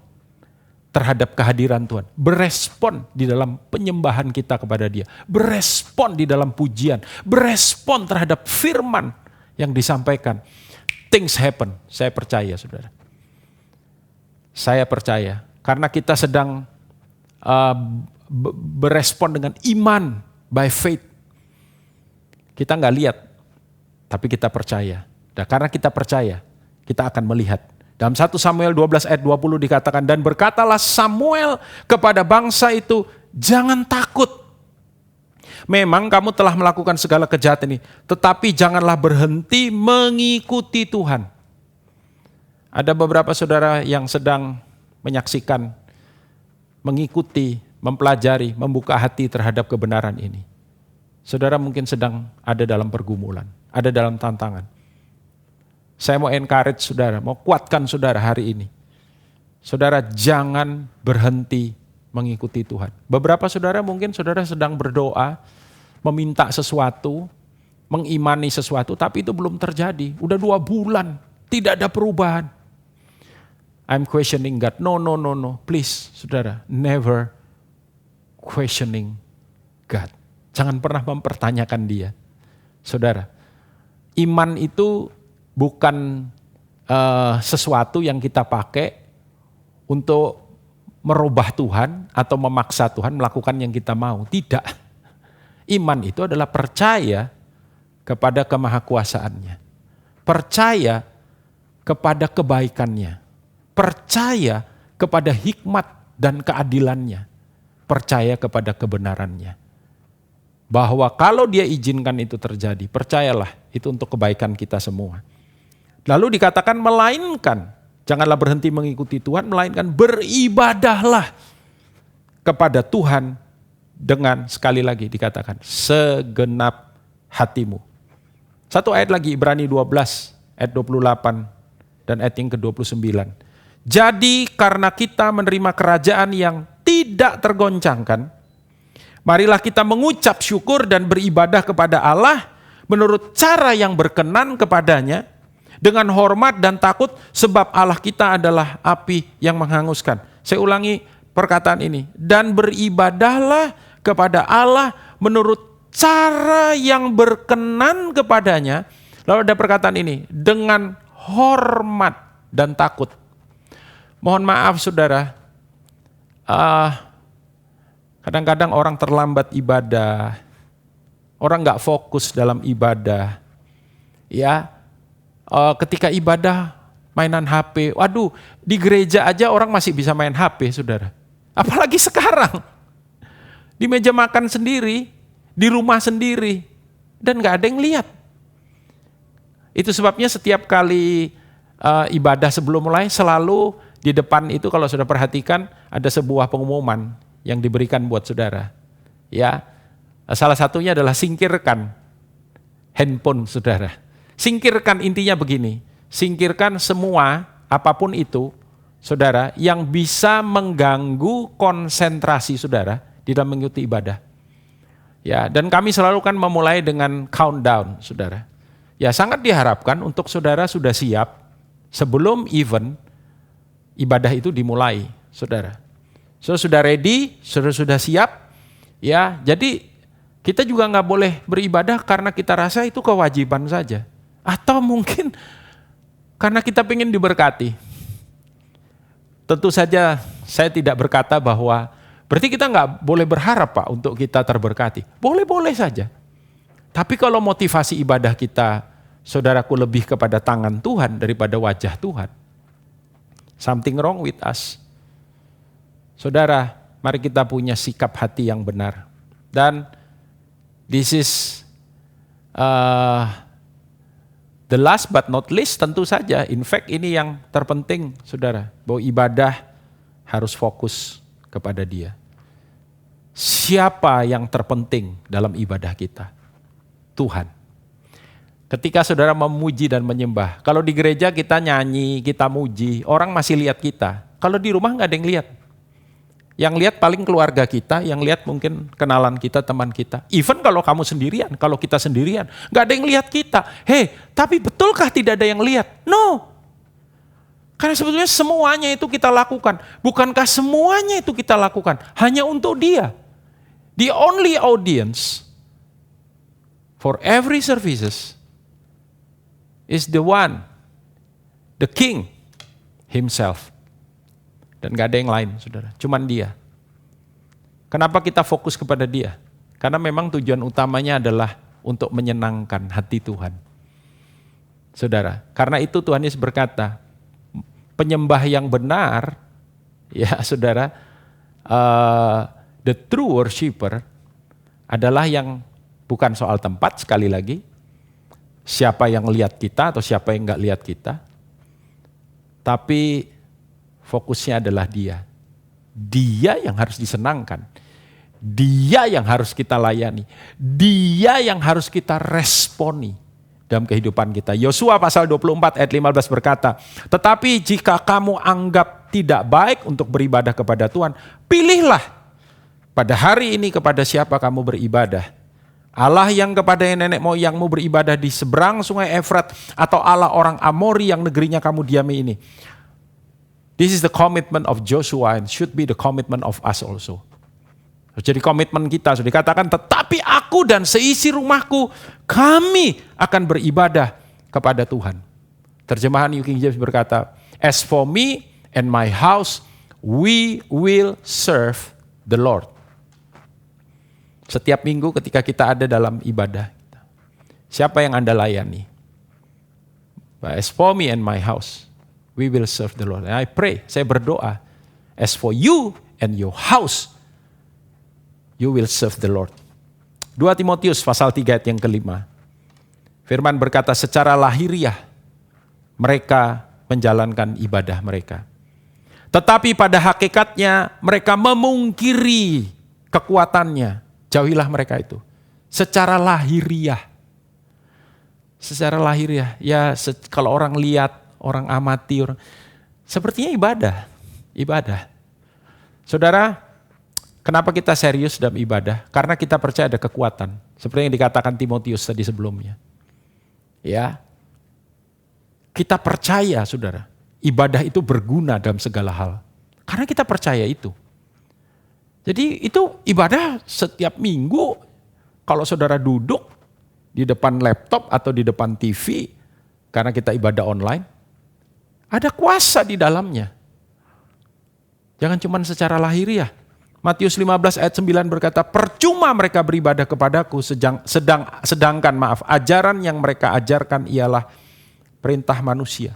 terhadap kehadiran Tuhan, berespon di dalam penyembahan kita kepada Dia, berespon di dalam pujian, berespon terhadap firman yang disampaikan, things happen. Saya percaya, saudara. Saya percaya, karena kita sedang berespon dengan iman, by faith. Kita nggak lihat, tapi kita percaya. Dan karena kita percaya, kita akan melihat. Dalam 1 Samuel 12 ayat 20 dikatakan, dan berkatalah Samuel kepada bangsa itu, jangan takut. Memang kamu telah melakukan segala kejahatan ini, tetapi janganlah berhenti mengikuti Tuhan. Ada beberapa saudara yang sedang menyaksikan, mengikuti, mempelajari, membuka hati terhadap kebenaran ini. Saudara mungkin sedang ada dalam pergumulan, ada dalam tantangan. Saya mau encourage saudara, mau kuatkan saudara hari ini. Saudara jangan berhenti mengikuti Tuhan. Beberapa saudara mungkin saudara sedang berdoa, meminta sesuatu, mengimani sesuatu, tapi itu belum terjadi. Udah 2 bulan, tidak ada perubahan. I'm questioning God. No. Please, saudara, never questioning God. Jangan pernah mempertanyakan Dia. Saudara, iman itu bukan sesuatu yang kita pakai untuk merubah Tuhan atau memaksa Tuhan melakukan yang kita mau. Tidak. Iman itu adalah percaya kepada kemahakuasaannya. Percaya kepada kebaikannya. Percaya kepada hikmat dan keadilannya. Percaya kepada kebenarannya. Bahwa kalau Dia izinkan itu terjadi, percayalah itu untuk kebaikan kita semua. Lalu dikatakan melainkan, janganlah berhenti mengikuti Tuhan, melainkan beribadahlah kepada Tuhan dengan, sekali lagi dikatakan, segenap hatimu. Satu ayat lagi, Ibrani 12 ayat 28 dan ayat yang ke-29. Jadi karena kita menerima kerajaan yang tidak tergoncangkan, marilah kita mengucap syukur dan beribadah kepada Allah menurut cara yang berkenan kepadanya, dengan hormat dan takut, sebab Allah kita adalah api yang menghanguskan. Saya ulangi perkataan ini. Dan beribadahlah kepada Allah menurut cara yang berkenan kepadanya. Lalu ada perkataan ini, dengan hormat dan takut. Mohon maaf saudara, kadang-kadang orang terlambat ibadah, orang gak fokus dalam ibadah. Ya, ketika ibadah mainan HP, waduh di gereja aja orang masih bisa main HP saudara. Apalagi sekarang, di meja makan sendiri, di rumah sendiri, dan gak ada yang lihat. Itu sebabnya setiap kali ibadah sebelum mulai, selalu di depan itu kalau sudah perhatikan ada sebuah pengumuman yang diberikan buat saudara. Ya, salah satunya adalah singkirkan handphone saudara. Singkirkan, intinya begini, singkirkan semua apapun itu saudara yang bisa mengganggu konsentrasi saudara di dalam mengikuti ibadah. Ya, dan kami selalu kan memulai dengan countdown saudara. Ya, sangat diharapkan untuk saudara sudah siap sebelum event ibadah itu dimulai saudara. So, sudah ready, sudah siap. Ya, jadi kita juga nggak boleh beribadah karena kita rasa itu kewajiban saja. Atau mungkin karena kita pengen diberkati. tentu saja saya tidak berkata bahwa berarti kita nggak boleh berharap Pak untuk kita terberkati. Boleh-boleh saja. Tapi kalau motivasi ibadah kita, saudaraku, lebih kepada tangan Tuhan daripada wajah Tuhan, something wrong with us. Saudara, mari kita punya sikap hati yang benar. Dan this is the last but not least, tentu saja, in fact ini yang terpenting, saudara, bahwa ibadah harus fokus kepada Dia. Siapa yang terpenting dalam ibadah kita? Tuhan. Ketika saudara memuji dan menyembah, kalau di gereja kita nyanyi, kita muji, orang masih lihat kita. Kalau di rumah nggak ada yang lihat. Yang lihat paling keluarga kita, yang lihat mungkin kenalan kita, teman kita. Even kalau kamu sendirian, kalau kita sendirian, nggak ada yang lihat kita. Hei, tapi betulkah tidak ada yang lihat? No. Karena sebetulnya semuanya itu kita lakukan. Bukankah semuanya itu kita lakukan hanya untuk Dia? The only audience for every services is the one, the King himself. Dan gak ada yang lain, saudara. Cuman Dia. Kenapa kita fokus kepada Dia? Karena memang tujuan utamanya adalah untuk menyenangkan hati Tuhan. Saudara, karena itu Tuhan Yesus berkata, penyembah yang benar, ya saudara, the true worshiper adalah yang bukan soal tempat, sekali lagi, siapa yang lihat kita atau siapa yang nggak lihat kita, tapi fokusnya adalah Dia. Dia yang harus disenangkan, Dia yang harus kita layani, Dia yang harus kita responi dalam kehidupan kita. Yosua pasal 24 ayat 15 berkata, tetapi jika kamu anggap tidak baik untuk beribadah kepada Tuhan, pilihlah pada hari ini kepada siapa kamu beribadah. Allah yang kepada nenek moyangmu beribadah di seberang sungai Efrat, atau Allah orang Amori yang negerinya kamu diami ini. This is the commitment of Joshua and should be the commitment of us also. Jadi komitmen kita sudah dikatakan, tetapi aku dan seisi rumahku, kami akan beribadah kepada Tuhan. Terjemahan New King James berkata, as for me and my house, we will serve the Lord. Setiap minggu ketika kita ada dalam ibadah, siapa yang Anda layani? As for me and my house, we will serve the Lord. And I pray, saya berdoa, as for you and your house, you will serve the Lord. 2 Timotius pasal 3 ayat yang kelima. Firman berkata, secara lahiriah mereka menjalankan ibadah mereka. Tetapi pada hakikatnya mereka memungkiri kekuatannya. Jauhilah mereka itu. Secara lahiriah. Secara lahiriah. Ya kalau orang lihat, orang amati, sepertinya ibadah. Ibadah. Saudara, kenapa kita serius dalam ibadah? Karena kita percaya ada kekuatan. Seperti yang dikatakan Timotius tadi sebelumnya. Ya. Kita percaya, saudara, ibadah itu berguna dalam segala hal. Karena kita percaya itu. Jadi itu ibadah setiap minggu, kalau saudara duduk di depan laptop atau di depan TV, karena kita ibadah online, ada kuasa di dalamnya. Jangan cuma secara lahiriah. Matius 15 ayat 9 berkata, percuma mereka beribadah kepadaku, sedangkan ajaran yang mereka ajarkan ialah perintah manusia.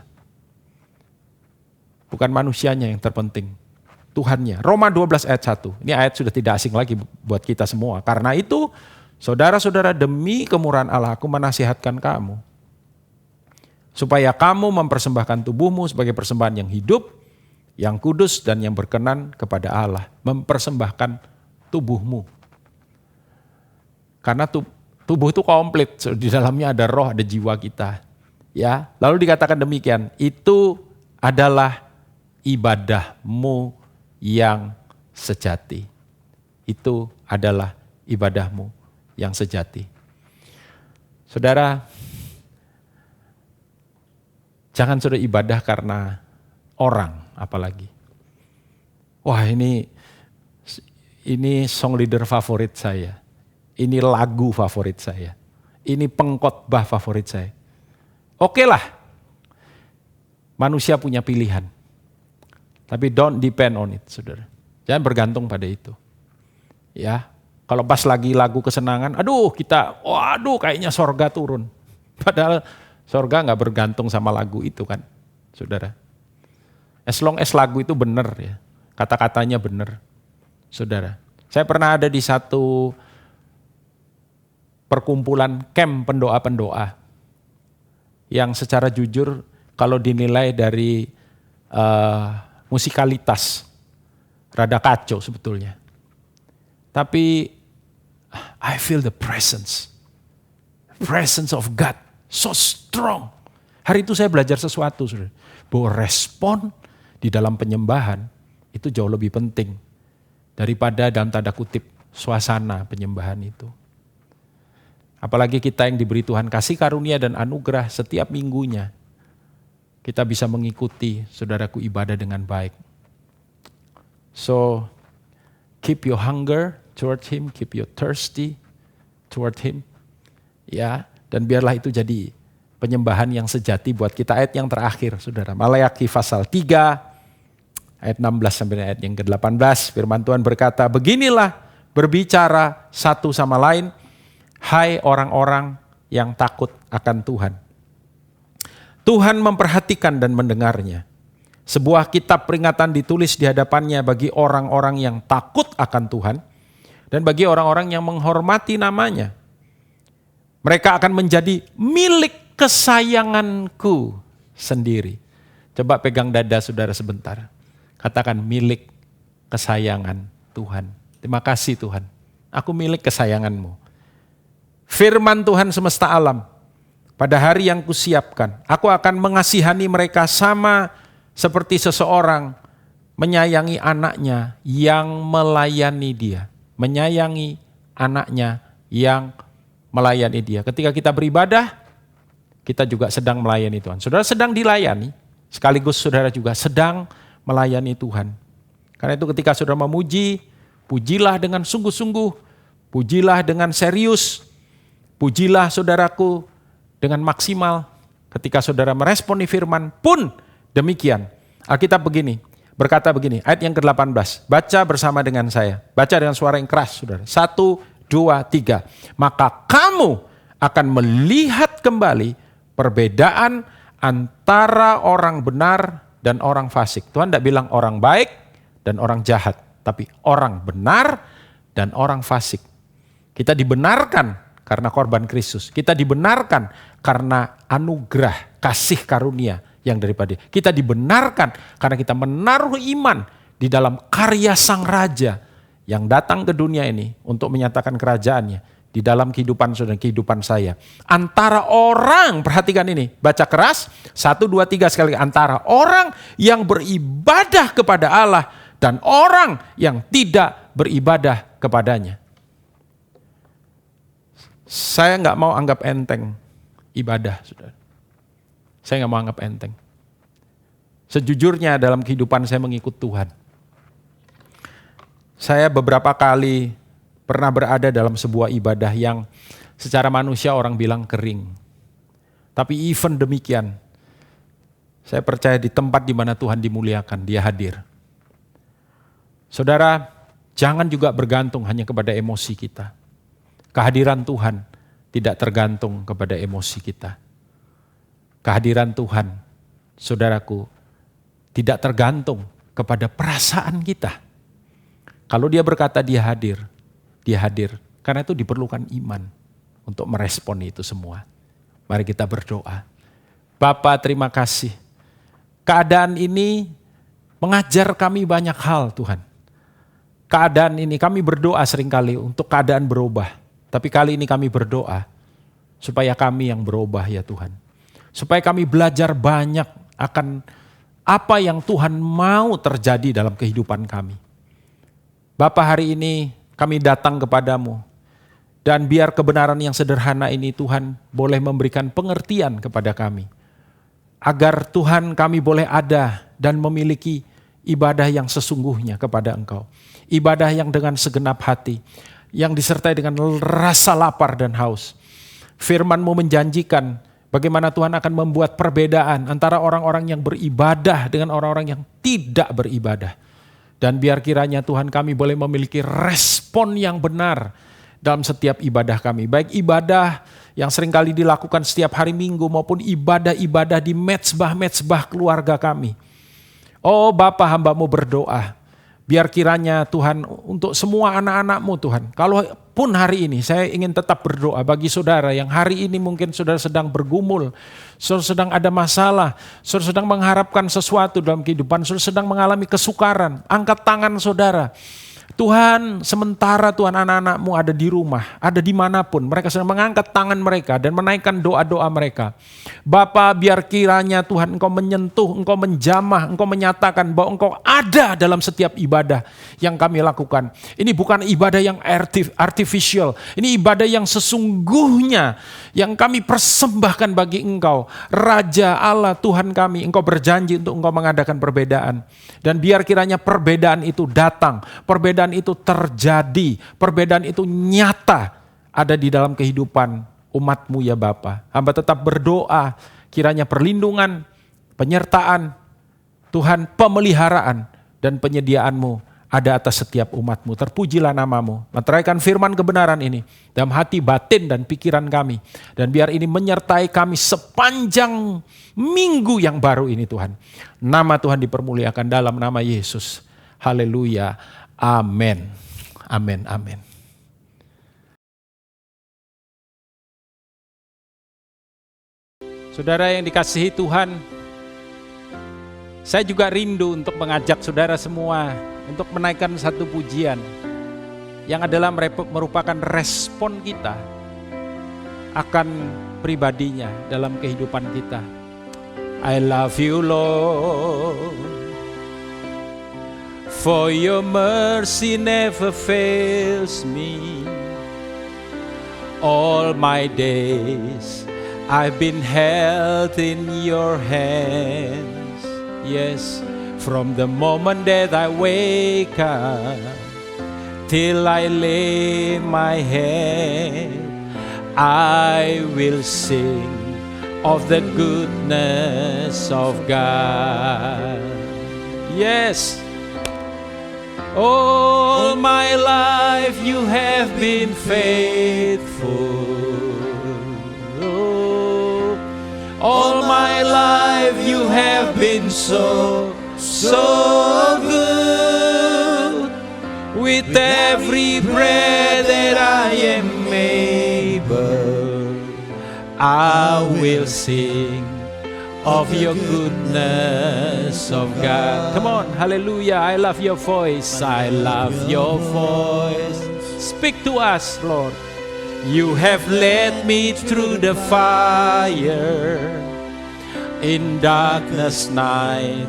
Bukan manusianya yang terpenting, Tuhannya. Roma 12 ayat 1. Ini ayat sudah tidak asing lagi buat kita semua. Karena itu, saudara-saudara, demi kemurahan Allah, aku menasihatkan kamu, supaya kamu mempersembahkan tubuhmu sebagai persembahan yang hidup, yang kudus dan yang berkenan kepada Allah. Mempersembahkan tubuhmu. Karena tubuh itu komplit, di dalamnya ada roh, ada jiwa kita. Ya, lalu dikatakan demikian, itu adalah ibadahmu yang sejati. Itu adalah ibadahmu yang sejati. Saudara, jangan sudah ibadah karena orang apalagi. Wah, ini song leader favorit saya. Ini lagu favorit saya. Ini pengkhotbah favorit saya. Oke lah, manusia punya pilihan. Tapi don't depend on it, saudara. Jangan bergantung pada itu. Ya, kalau pas lagi lagu kesenangan, kayaknya sorga turun. Padahal sorga nggak bergantung sama lagu itu kan, saudara. As long as lagu itu benar ya, kata-katanya benar, saudara. Saya pernah ada di satu perkumpulan camp pendoa-pendoa yang secara jujur kalau dinilai dari musikalitas rada kacau sebetulnya. Tapi I feel the presence of God so strong. Hari itu saya belajar sesuatu, saudara, bahwa respon di dalam penyembahan itu jauh lebih penting daripada dalam tanda kutip suasana penyembahan itu. Apalagi kita yang diberi Tuhan kasih karunia dan anugerah setiap minggunya, kita bisa mengikuti saudaraku ibadah dengan baik. So, keep your hunger toward Him, keep your thirsty toward Him. Ya, dan biarlah itu jadi penyembahan yang sejati buat kita. Ayat yang terakhir, saudara. Maleakhi pasal 3, ayat 16 sampai ayat yang ke-18. Firman Tuhan berkata, beginilah berbicara satu sama lain, hai orang-orang yang takut akan Tuhan. Tuhan memperhatikan dan mendengarnya. Sebuah kitab peringatan ditulis di hadapannya bagi orang-orang yang takut akan Tuhan dan bagi orang-orang yang menghormati namanya. Mereka akan menjadi milik kesayanganku sendiri. Coba pegang dada saudara sebentar. Katakan milik kesayangan Tuhan. Terima kasih Tuhan. Aku milik kesayanganmu. Firman Tuhan semesta alam. Pada hari yang kusiapkan, aku akan mengasihani mereka sama seperti seseorang menyayangi anaknya yang melayani dia. Menyayangi anaknya yang melayani dia. Ketika kita beribadah, kita juga sedang melayani Tuhan. Saudara sedang dilayani, sekaligus saudara juga sedang melayani Tuhan. Karena itu ketika saudara memuji, pujilah dengan sungguh-sungguh, pujilah dengan serius, pujilah saudaraku dengan maksimal. Ketika saudara meresponi firman pun demikian. Alkitab berkata begini, ayat yang ke-18. Baca bersama dengan saya. Baca dengan suara yang keras, saudara. 1, 2, 3. Maka kamu akan melihat kembali perbedaan antara orang benar dan orang fasik. Tuhan tidak bilang orang baik dan orang jahat. Tapi orang benar dan orang fasik. Kita dibenarkan karena korban Kristus. Kita dibenarkan karena anugerah, kasih karunia yang daripada Dia. Kita dibenarkan karena kita menaruh iman di dalam karya Sang Raja yang datang ke dunia ini untuk menyatakan kerajaannya di dalam kehidupan saudara, kehidupan saya. Antara orang, perhatikan ini, baca keras, 1, 2, 3 sekali. Antara orang yang beribadah kepada Allah dan orang yang tidak beribadah kepadanya. Saya nggak mau anggap enteng ibadah, saudara. Saya nggak mau anggap enteng. Sejujurnya dalam kehidupan saya mengikut Tuhan. Saya beberapa kali pernah berada dalam sebuah ibadah yang secara manusia orang bilang kering. Tapi even demikian, saya percaya di tempat di mana Tuhan dimuliakan, Dia hadir. Saudara, jangan juga bergantung hanya kepada emosi kita. Kehadiran Tuhan tidak tergantung kepada emosi kita. Kehadiran Tuhan, saudaraku, tidak tergantung kepada perasaan kita. Kalau Dia berkata Dia hadir. Karena itu diperlukan iman untuk merespon itu semua. Mari kita berdoa. Bapa, terima kasih. Keadaan ini mengajar kami banyak hal, Tuhan. Keadaan ini kami berdoa seringkali untuk keadaan berubah. Tapi kali ini kami berdoa supaya kami yang berubah ya Tuhan. Supaya kami belajar banyak akan apa yang Tuhan mau terjadi dalam kehidupan kami. Bapa, hari ini kami datang kepadamu. Dan biar kebenaran yang sederhana ini Tuhan boleh memberikan pengertian kepada kami. Agar Tuhan kami boleh ada dan memiliki ibadah yang sesungguhnya kepada Engkau. Ibadah yang dengan segenap hati. Yang disertai dengan rasa lapar dan haus. Firman-Mu menjanjikan Bagaimana Tuhan akan membuat perbedaan antara orang-orang yang beribadah dengan orang-orang yang tidak beribadah. Dan biar kiranya Tuhan kami boleh memiliki respon yang benar dalam setiap ibadah kami. Baik ibadah yang seringkali dilakukan setiap hari Minggu maupun ibadah-ibadah di mezbah-mezbah keluarga kami. Oh Bapa, hamba-Mu berdoa. Biar kiranya Tuhan untuk semua anak-anak-Mu Tuhan. Kalaupun hari ini saya ingin tetap berdoa bagi saudara yang hari ini mungkin saudara sedang bergumul. Saudara sedang ada masalah. Saudara sedang mengharapkan sesuatu dalam kehidupan. Saudara sedang mengalami kesukaran. Angkat tangan saudara. Tuhan, sementara Tuhan anak-anak-Mu ada di rumah, ada dimanapun, mereka sedang mengangkat tangan mereka dan menaikkan doa-doa mereka. Bapa, biar kiranya Tuhan Engkau menyentuh, Engkau menjamah, Engkau menyatakan bahwa Engkau ada dalam setiap ibadah yang kami lakukan. Ini bukan ibadah yang artificial, ini ibadah yang sesungguhnya yang kami persembahkan bagi Engkau. Raja Allah Tuhan kami, Engkau berjanji untuk Engkau mengadakan perbedaan. Dan biar kiranya perbedaan itu datang, perbedaan itu terjadi, perbedaan itu nyata ada di dalam kehidupan umat-Mu ya Bapa. Hamba tetap berdoa kiranya perlindungan, penyertaan, Tuhan pemeliharaan dan penyediaan-Mu ada atas setiap umat-Mu. Terpujilah nama-Mu. Meteraikan firman kebenaran ini dalam hati, batin dan pikiran kami. Dan biar ini menyertai kami sepanjang minggu yang baru ini Tuhan. Nama Tuhan dipermuliakan dalam nama Yesus. Haleluya. Amin. Amin. Amin. Saudara yang dikasihi Tuhan, saya juga rindu untuk mengajak saudara semua untuk menaikkan satu pujian yang adalah merupakan respon kita akan pribadinya dalam kehidupan kita. I love you Lord, for your mercy never fails me. All my days I've been held in your hands. Yes, from the moment that I wake up till I lay my head, I will sing of the goodness of God. Yes, all my life you have been faithful. Oh, all my life you have been so good. With every breath that I am able, I will sing of your goodness of God. Come on, hallelujah. I love your voice. I love your voice. Speak to us, Lord. You have led me through the fire. In darkness night,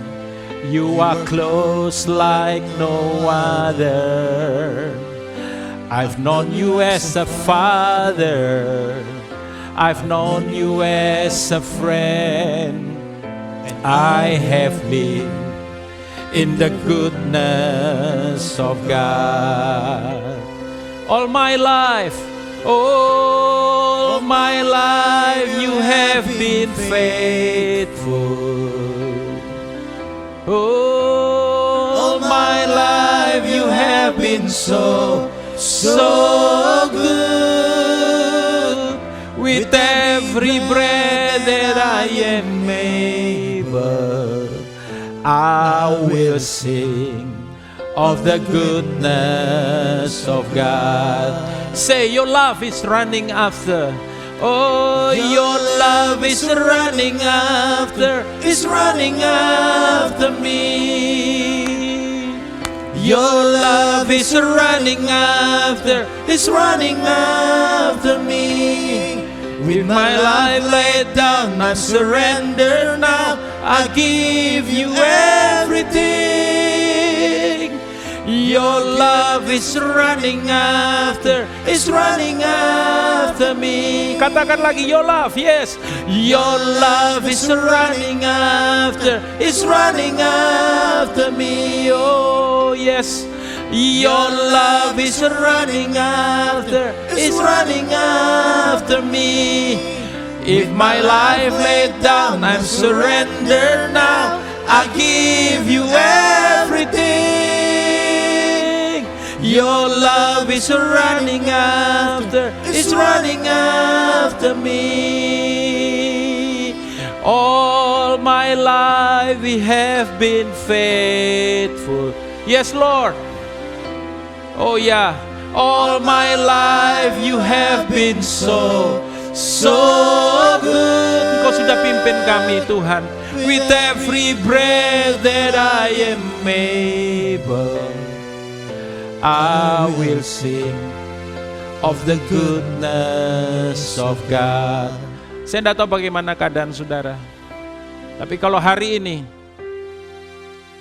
you are close like no other. I've known you as a father. I've known you as a friend. I have lived in the goodness of God. All my life, all my life you have been faithful. All my life you have been so good. With every breath that I am able, I will sing of the goodness of God. Say, your love is running after. Oh, your love is running after me. Your love is running after me. With my life laid down, I surrender now. I give you everything. Your love is running after me. Katakan lagi, your love, yes. Your love is running after me. Oh, yes. Your love is running after me. If my life laid down, I'm surrendered now. I give you everything. Your love is running after me. All my life we have been faithful. Yes, Lord. Oh yeah. All my life you have been so good. Engkau sudah pimpin kami, Tuhan. With every breath that I am able, I will sing of the goodness of God. Saya tidak tahu bagaimana keadaan saudara, tapi kalau hari ini,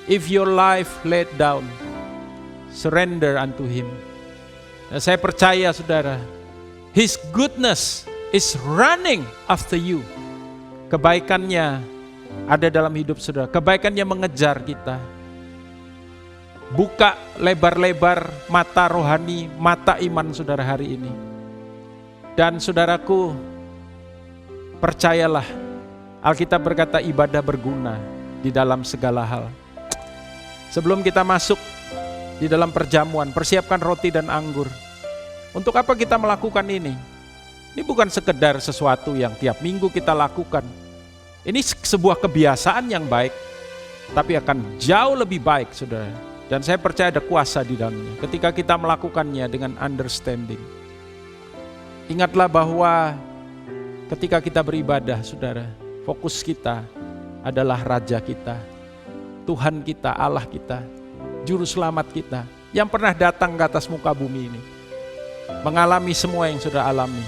if your life laid down, surrender unto Him. Dan saya percaya saudara, His goodness is running after you. Kebaikannya ada dalam hidup saudara, kebaikannya mengejar kita. Buka lebar-lebar mata rohani, mata iman saudara hari ini. Dan saudaraku, percayalah, Alkitab berkata ibadah berguna di dalam segala hal. Sebelum kita masuk di dalam perjamuan, persiapkan roti dan anggur. Untuk apa kita melakukan ini? Ini bukan sekedar sesuatu yang tiap minggu kita lakukan. Ini sebuah kebiasaan yang baik, tapi akan jauh lebih baik, saudara. Dan saya percaya ada kuasa di dalamnya ketika kita melakukannya dengan understanding. Ingatlah bahwa ketika kita beribadah, saudara, fokus kita adalah Raja kita, Tuhan kita, Allah kita, Juru Selamat kita, yang pernah datang ke atas muka bumi ini, mengalami semua yang sudah alami,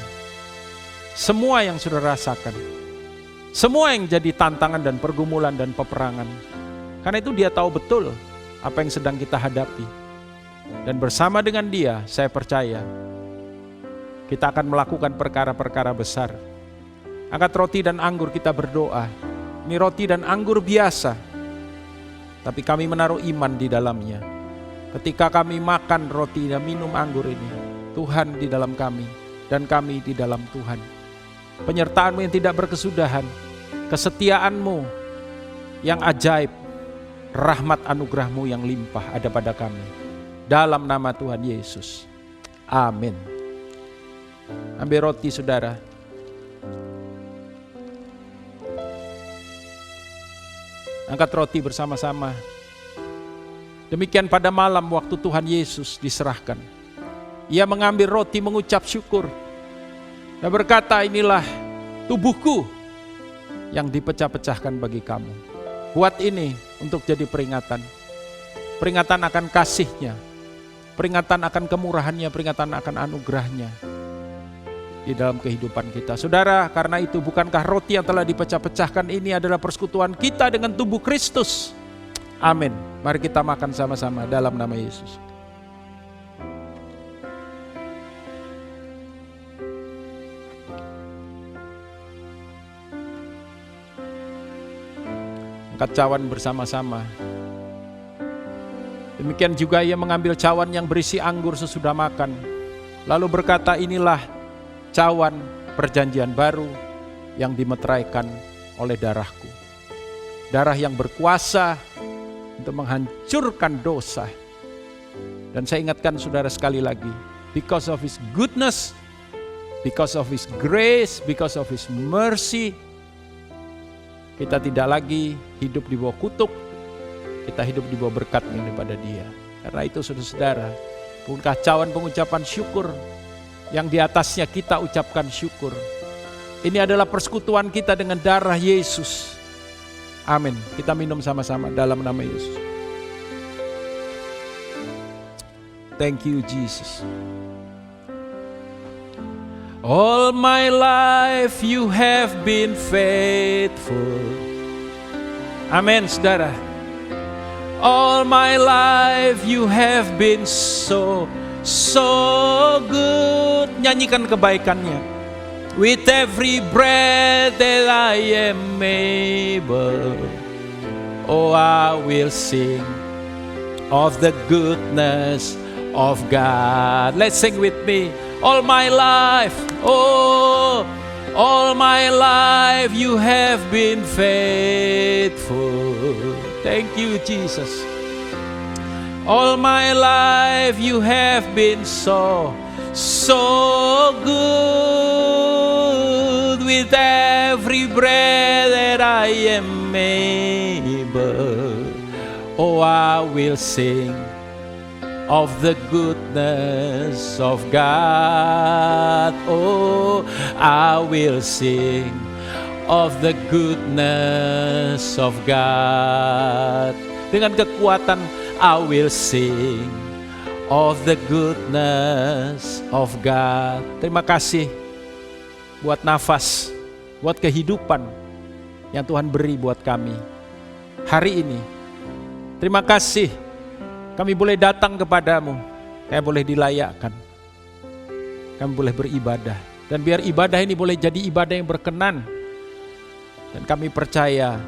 semua yang sudah rasakan, semua yang jadi tantangan dan pergumulan dan peperangan. Karena itu Dia tahu betul apa yang sedang kita hadapi. Dan bersama dengan Dia, saya percaya kita akan melakukan perkara-perkara besar. Angkat roti dan anggur, kita berdoa. Ini roti dan anggur biasa, tapi kami menaruh iman di dalamnya. Ketika kami makan roti dan minum anggur ini, Tuhan di dalam kami dan kami di dalam Tuhan. Penyertaan-Mu yang tidak berkesudahan, kesetiaan-Mu yang ajaib, rahmat anugerah-Mu yang limpah ada pada kami. Dalam nama Tuhan Yesus. Amin. Ambil roti saudara. Angkat roti bersama-sama. Demikian pada malam waktu Tuhan Yesus diserahkan. Ia mengambil roti, mengucap syukur. Dan berkata, inilah tubuhku yang dipecah-pecahkan bagi kamu. Buat ini untuk jadi peringatan. Peringatan akan kasih-Nya. Peringatan akan kemurahan-Nya, peringatan akan anugerah-Nya di dalam kehidupan kita. Saudara, karena itu bukankah roti yang telah dipecah-pecahkan ini adalah persekutuan kita dengan tubuh Kristus? Amin. Mari kita makan sama-sama dalam nama Yesus. Angkat cawan bersama-sama. Demikian juga Ia mengambil cawan yang berisi anggur sesudah makan. Lalu berkata, inilah cawan perjanjian baru yang dimeteraikan oleh darahku. Darah yang berkuasa untuk menghancurkan dosa. Dan saya ingatkan saudara sekali lagi, because of His goodness, because of His grace, because of His mercy, kita tidak lagi hidup di bawah kutuk, kita hidup di bawah berkat daripada Dia. Karena itu saudara-saudara, bukankah cawan pengucapan syukur yang di atasnya kita ucapkan syukur. Ini adalah persekutuan kita dengan darah Yesus. Amin. Kita minum sama-sama dalam nama Yesus. Thank you Jesus. All my life you have been faithful. Amin, saudara. All my life you have been so good. Nyanyikan kebaikannya. With every breath that I am able, oh I will sing of the goodness of God. Let's sing with me. All my life, oh, All my life you have been faithful. Thank you, Jesus. All my life you have been so good. With every breath that I am able, oh, I will sing of the goodness of God. Oh, I will sing of the goodness of God. Dengan kekuatan, I will sing of the goodness of God. Terima kasih buat nafas, buat kehidupan yang Tuhan beri buat kami hari ini. Terima kasih kami boleh datang kepadamu, kami boleh dilayakkan, kami boleh beribadah. Dan biar ibadah ini boleh jadi ibadah yang berkenan. Dan kami percaya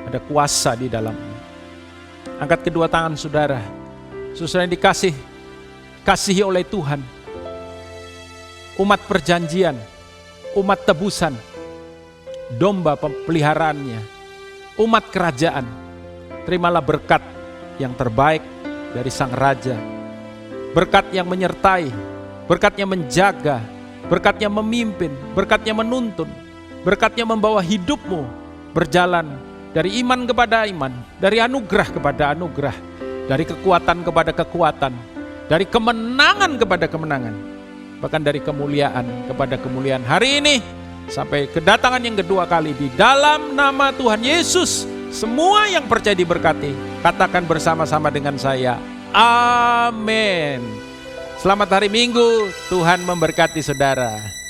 ada kuasa di dalamnya. Angkat kedua tangan saudara, saudara yang kasihi oleh Tuhan. Umat perjanjian, umat tebusan, domba peliharaannya, umat kerajaan. Terimalah berkat yang terbaik dari Sang Raja. Berkat yang menyertai, berkat yang menjaga, berkat yang memimpin, berkat yang menuntun, berkat yang membawa hidupmu berjalan dari iman kepada iman, dari anugerah kepada anugerah, dari kekuatan kepada kekuatan, dari kemenangan kepada kemenangan, bahkan dari kemuliaan kepada kemuliaan. Hari ini sampai kedatangan yang kedua kali, di dalam nama Tuhan Yesus, semua yang percaya diberkati. Katakan bersama-sama dengan saya, amin. Selamat hari Minggu, Tuhan memberkati saudara.